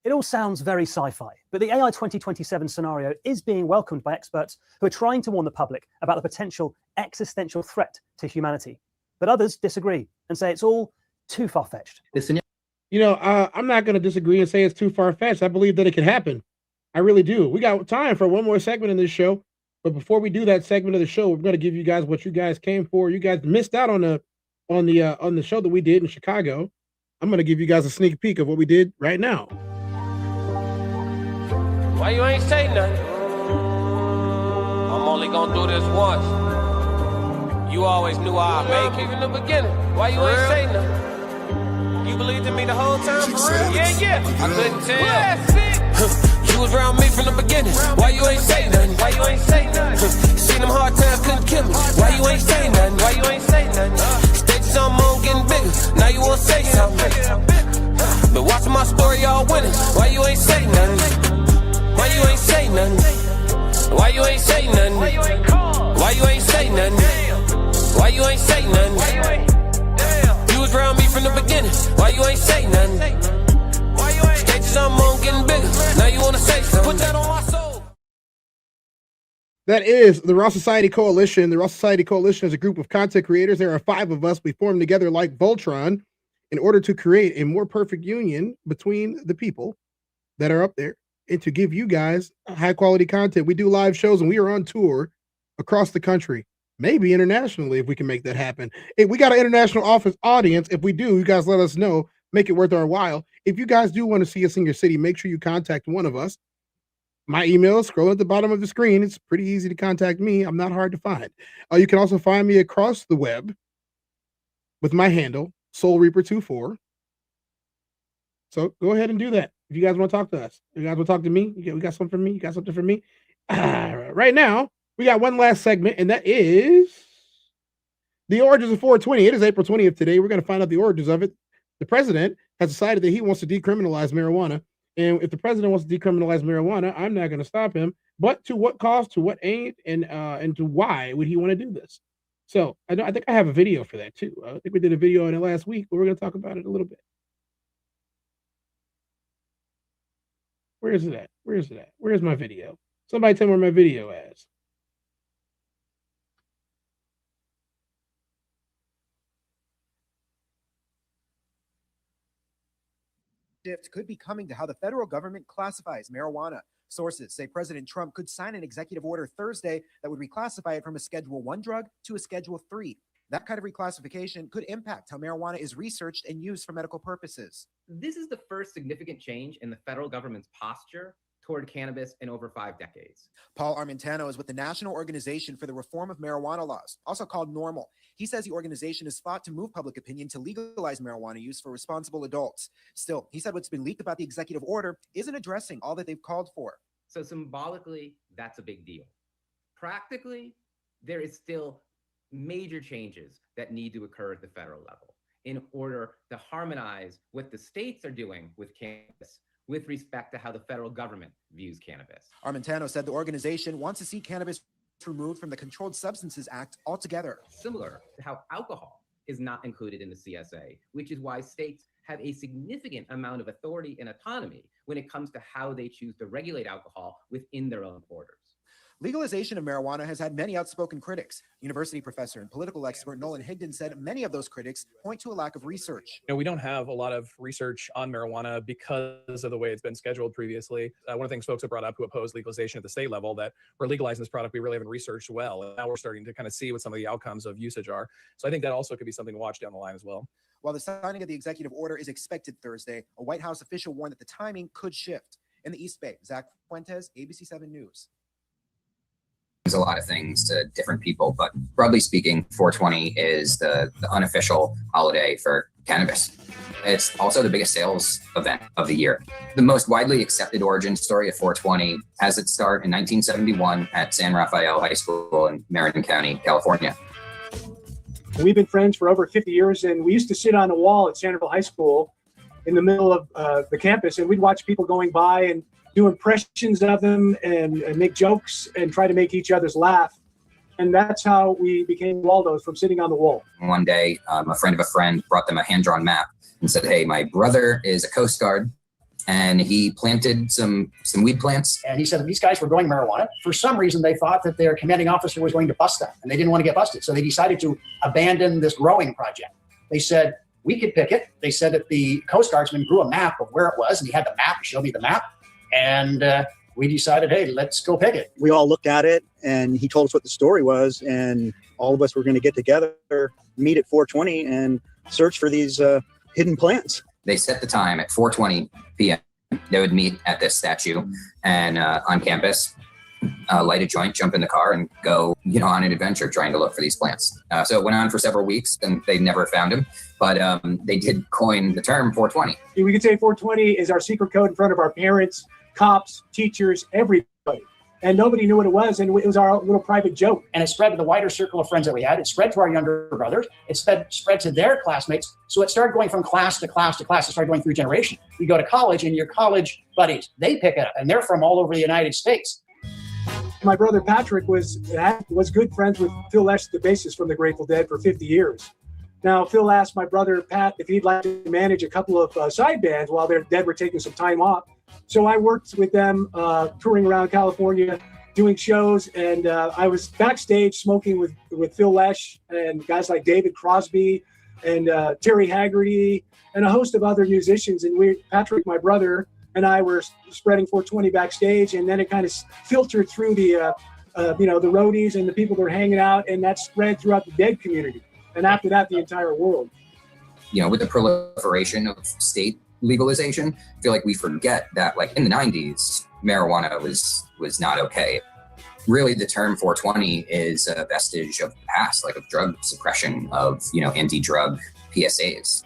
It all sounds very sci-fi, but the AI 2027 scenario is being welcomed by experts who are trying to warn the public about the potential existential threat to humanity. But others disagree and say it's all too far-fetched. You know, I'm not going to disagree and say it's too far-fetched. I believe that it can happen. I really do. We got time for one more segment in this show. But before we do that segment of the show, we're going to give you guys what you guys came for. You guys missed out on the show that we did in Chicago. I'm going to give you guys a sneak peek of what we did right now. Why you ain't say nothing? I'm only gonna do this once. You always knew I'd make it in the beginning. Why you ain't say nothing? You believed in me the whole time, for real? Yeah. I couldn't tell. You was around me from the beginning. Why you ain't say nothing? Why you ain't say nothing? Seen them hard times, couldn't kill me. Why you ain't say nothing? Why you ain't say nothing? Stages on moon getting bigger. Now you wanna say something. But watching my story, y'all winning. Why you ain't say nothing? Why you ain't say nothing? Why you ain't say nothing? Why you ain't call? Why you ain't say nothing? Why you ain't say nothing? You was around me from the beginning. Why you ain't say nothing? Why you ain't? Stages I'm on getting bigger. Now you wanna say something? Put that on my soul. That is the Raw Society Coalition. The Raw Society Coalition is a group of content creators. There are 5 of us. We formed together like Voltron in order to create a more perfect union between the people that are up there and to give you guys high quality content. We do live shows and we are on tour across the country, maybe internationally if we can make that happen. If we got an international audience, if we do, you guys let us know, make it worth our while. If you guys do want to see us in your city, make sure you contact one of us. My email is scroll at the bottom of the screen. It's pretty easy to contact me. I'm not hard to find. You can also find me across the web with my handle, Soul Reaper 24. So go ahead and do that. If you guys want to talk to us, if you guys want to talk to me, we got something for me. You got something for me. Right now, we got one last segment, and that is the origins of 420. It is April 20th today. We're going to find out the origins of it. The president has decided that he wants to decriminalize marijuana. And if the president wants to decriminalize marijuana, I'm not going to stop him. But to what cost, to what aim, and to why would he want to do this? So I think I have a video for that too. I think we did a video on it last week, but we're going to talk about it a little bit. Where is it at? Where is it at? Where's my video? Somebody tell me where my video is. Shift could be coming to how the federal government classifies marijuana. Sources say President Trump could sign an executive order Thursday that would reclassify it from a Schedule 1 drug to a Schedule 3. That kind of reclassification could impact how marijuana is researched and used for medical purposes. This is the first significant change in the federal government's posture toward cannabis in over 5 decades. Paul Armentano is with the National Organization for the Reform of Marijuana Laws, also called NORML. He says the organization has fought to move public opinion to legalize marijuana use for responsible adults. Still, he said what's been leaked about the executive order isn't addressing all that they've called for. So symbolically, that's a big deal. Practically, there is still major changes that need to occur at the federal level in order to harmonize what the states are doing with cannabis with respect to how the federal government views cannabis. Armentano said the organization wants to see cannabis removed from the Controlled Substances Act altogether. Similar to how alcohol is not included in the CSA, which is why states have a significant amount of authority and autonomy when it comes to how they choose to regulate alcohol within their own borders. Legalization of marijuana has had many outspoken critics. University professor and political expert Nolan Higdon said many of those critics point to a lack of research. We don't have a lot of research on marijuana because of the way it's been scheduled previously. One of the things folks have brought up who oppose legalization at the state level, that we're legalizing this product we really haven't researched well. And now we're starting to kind of see what some of the outcomes of usage are. So I think that also could be something to watch down the line as well. While the signing of the executive order is expected Thursday, a White House official warned that the timing could shift. In the East Bay, Zach Fuentes, ABC 7 News. A lot of things to different people, but broadly speaking, 420 is the unofficial holiday for cannabis. It's also the biggest sales event of the year. The most widely accepted origin story of 420 has its start in 1971 at San Rafael High School in Marin County, California. We've been friends for over 50 years, and we used to sit on a wall at San Rafael High School in the middle of the campus, and we'd watch people going by and do impressions of them and make jokes and try to make each other's laugh. And that's how we became Waldos, from sitting on the wall. One day, a friend of a friend brought them a hand-drawn map and said, hey, my brother is a Coast Guard and he planted some weed plants. And he said that these guys were growing marijuana. For some reason, they thought that their commanding officer was going to bust them, and they didn't want to get busted. So they decided to abandon this growing project. They said, we could pick it. They said that the Coast Guardsman drew a map of where it was, and he had the map, showed me the map. And we decided, hey, let's go pick it. We all looked at it, and he told us what the story was, and all of us were going to get together, meet at 420, and search for these hidden plants. They set the time at 4:20 p.m. They would meet at this statue and on campus, light a joint, jump in the car, and go, on an adventure trying to look for these plants. So it went on for several weeks, and they never found him. But they did coin the term 420. We could say 420 is our secret code in front of our parents, cops, teachers, everybody. And nobody knew what it was, and it was our little private joke. And it spread to the wider circle of friends that we had. It spread to our younger brothers. It spread to their classmates. So it started going from class to class to class. It started going through generation. You go to college, and your college buddies, they pick it up, and they're from all over the United States. My brother Patrick was good friends with Phil Lesh, the bassist from the Grateful Dead, for 50 years. Now, Phil asked my brother Pat if he'd like to manage a couple of side bands while their Dead were taking some time off. So I worked with them, touring around California, doing shows, and I was backstage smoking with Phil Lesh and guys like David Crosby and Terry Haggerty and a host of other musicians. And Patrick, my brother, and I were spreading 420 backstage, and then it kind of filtered through the roadies and the people that were hanging out, and that spread throughout the Dead community. And after that, the entire world. With the proliferation of state legalization, I feel like we forget that, like in the 90s, marijuana was not okay. Really, the term 420 is a vestige of the past, like of drug suppression, of anti-drug PSAs.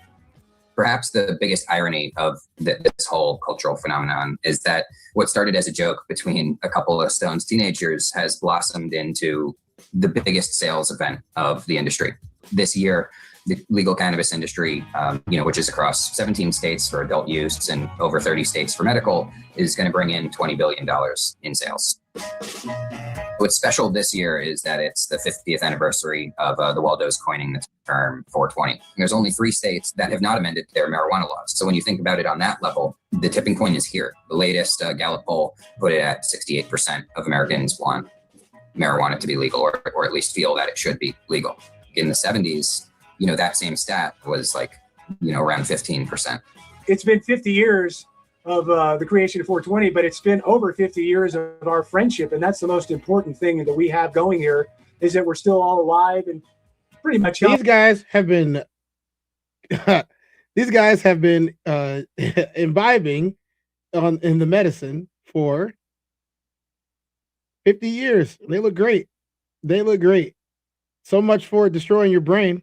Perhaps the biggest irony of this whole cultural phenomenon is that what started as a joke between a couple of Stones teenagers has blossomed into the biggest sales event of the industry. This year, the legal cannabis industry, which is across 17 states for adult use and over 30 states for medical, is going to bring in $20 billion in sales. What's special this year is that it's the 50th anniversary of the Waldo's coining the term 420. There's only 3 states that have not amended their marijuana laws. So when you think about it on that level, the tipping point is here. The latest Gallup poll put it at 68% of Americans want marijuana to be legal, or at least feel that it should be legal. In the 70s, that same stat was around 15%. It's been 50 years of the creation of 420, but it's been over 50 years of our friendship. And that's the most important thing that we have going here, is that we're still all alive and pretty much. These guys have been imbibing in the medicine for 50 years. They look great. So much for destroying your brain.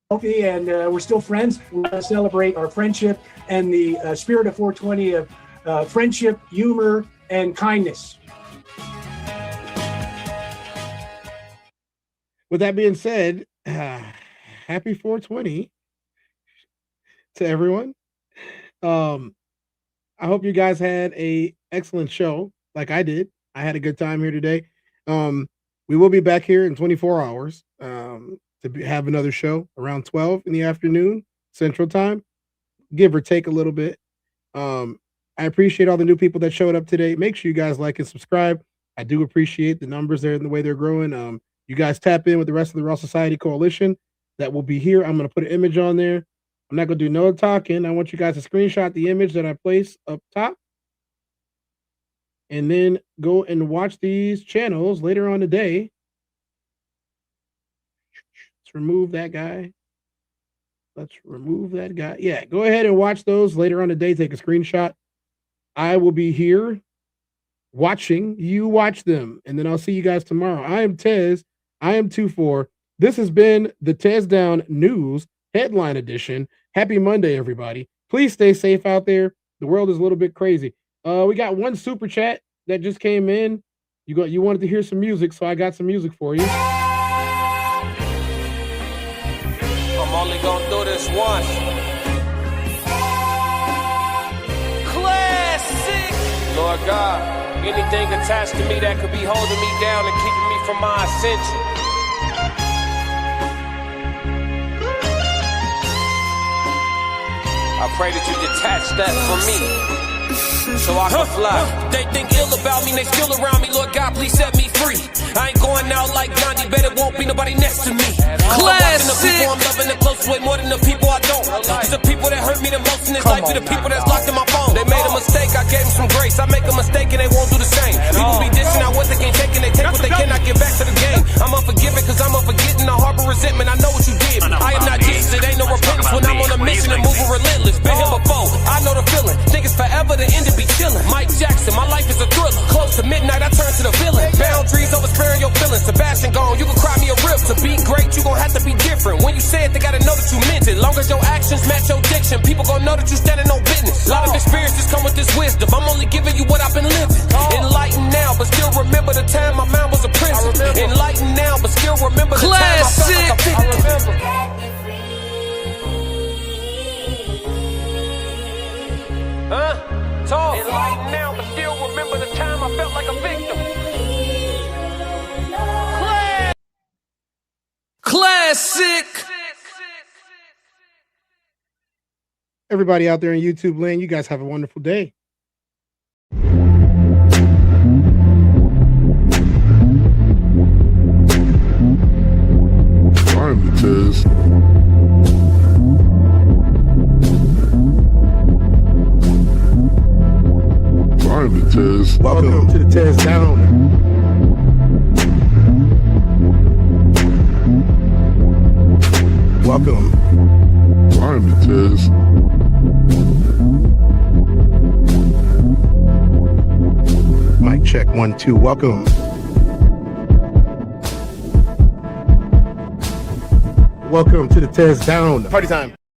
And we're still friends. We want to celebrate our friendship and the spirit of 420 of friendship, humor, and kindness. With that being said, happy 420 to everyone. I hope you guys had an excellent show, like I did. I had a good time here today. We will be back here in 24 hours. To have another show around 12 in the afternoon Central Time, give or take a little bit. I appreciate all the new people that showed up today. Make sure you guys like and subscribe. I do appreciate the numbers there and the way they're growing. You guys tap in with the rest of the Raw Society Coalition that will be here. I'm going to put an image on there. I'm not going to do no talking. I want you guys to screenshot the image that I place up top, and then go and watch these channels later on today. Remove that guy. Let's remove that guy. Yeah, go ahead and watch those later on today. Take a screenshot. I will be here watching you watch them, and then I'll see you guys tomorrow. I am Tez. I am 24. This has been the TezDown News Headline Edition. Happy Monday, everybody. Please stay safe out there. The world is a little bit crazy. We got one super chat that just came in. You wanted to hear some music, so I got some music for you. I'm only gonna do this once. Classic. Lord God, anything attached to me that could be holding me down and keeping me from my ascension. I pray that you detach that from me. so I can fly. They think ill about me, they still around me. Lord God, please set me free. I ain't going out like Gandhi, bet it won't be nobody next to me. Classic. The people I'm loving the close way more than the people I don't. Cause the people that hurt me the most in this life be the people that's locked in my phone. They made a mistake, I gave them some grace. I make a mistake and they won't do the same. People be dishing out what they can't take and they take what they cannot get back to the game. I'm unforgiving cause I'm unforgetting. I harbor resentment, I know what you did. I am not Jesus, it ain't no repentance when I'm on a mission and moving relentless. Been here before, I know the feeling. Think it's forever, the end to be chilling. Mike Jackson, my life is a thriller. Close to midnight, I turn to the villain. Boundaries over sparing your feelings. Sebastian gone, you can cry me a rip. To be great, you gon' have to be different. When you say it, they gotta know that you meant it. Long as your actions match your diction, people gon' know that you standing on business. A lot of experiences come with this wisdom. I'm only giving you what I've been living. Enlightened now, but still remember the time my mind was a prison. Enlightened now, but still remember the time I felt like a victim. Talk. Enlightened now, but still remember the time I felt like a victim. Classic. Everybody out there in YouTube land, you guys have a wonderful day. Finally, Tez. Finally, Tez. Welcome to the TezDown. Welcome. Finally, Tez. Mic check 1 2. Welcome. Welcome to the TezDown. Party time.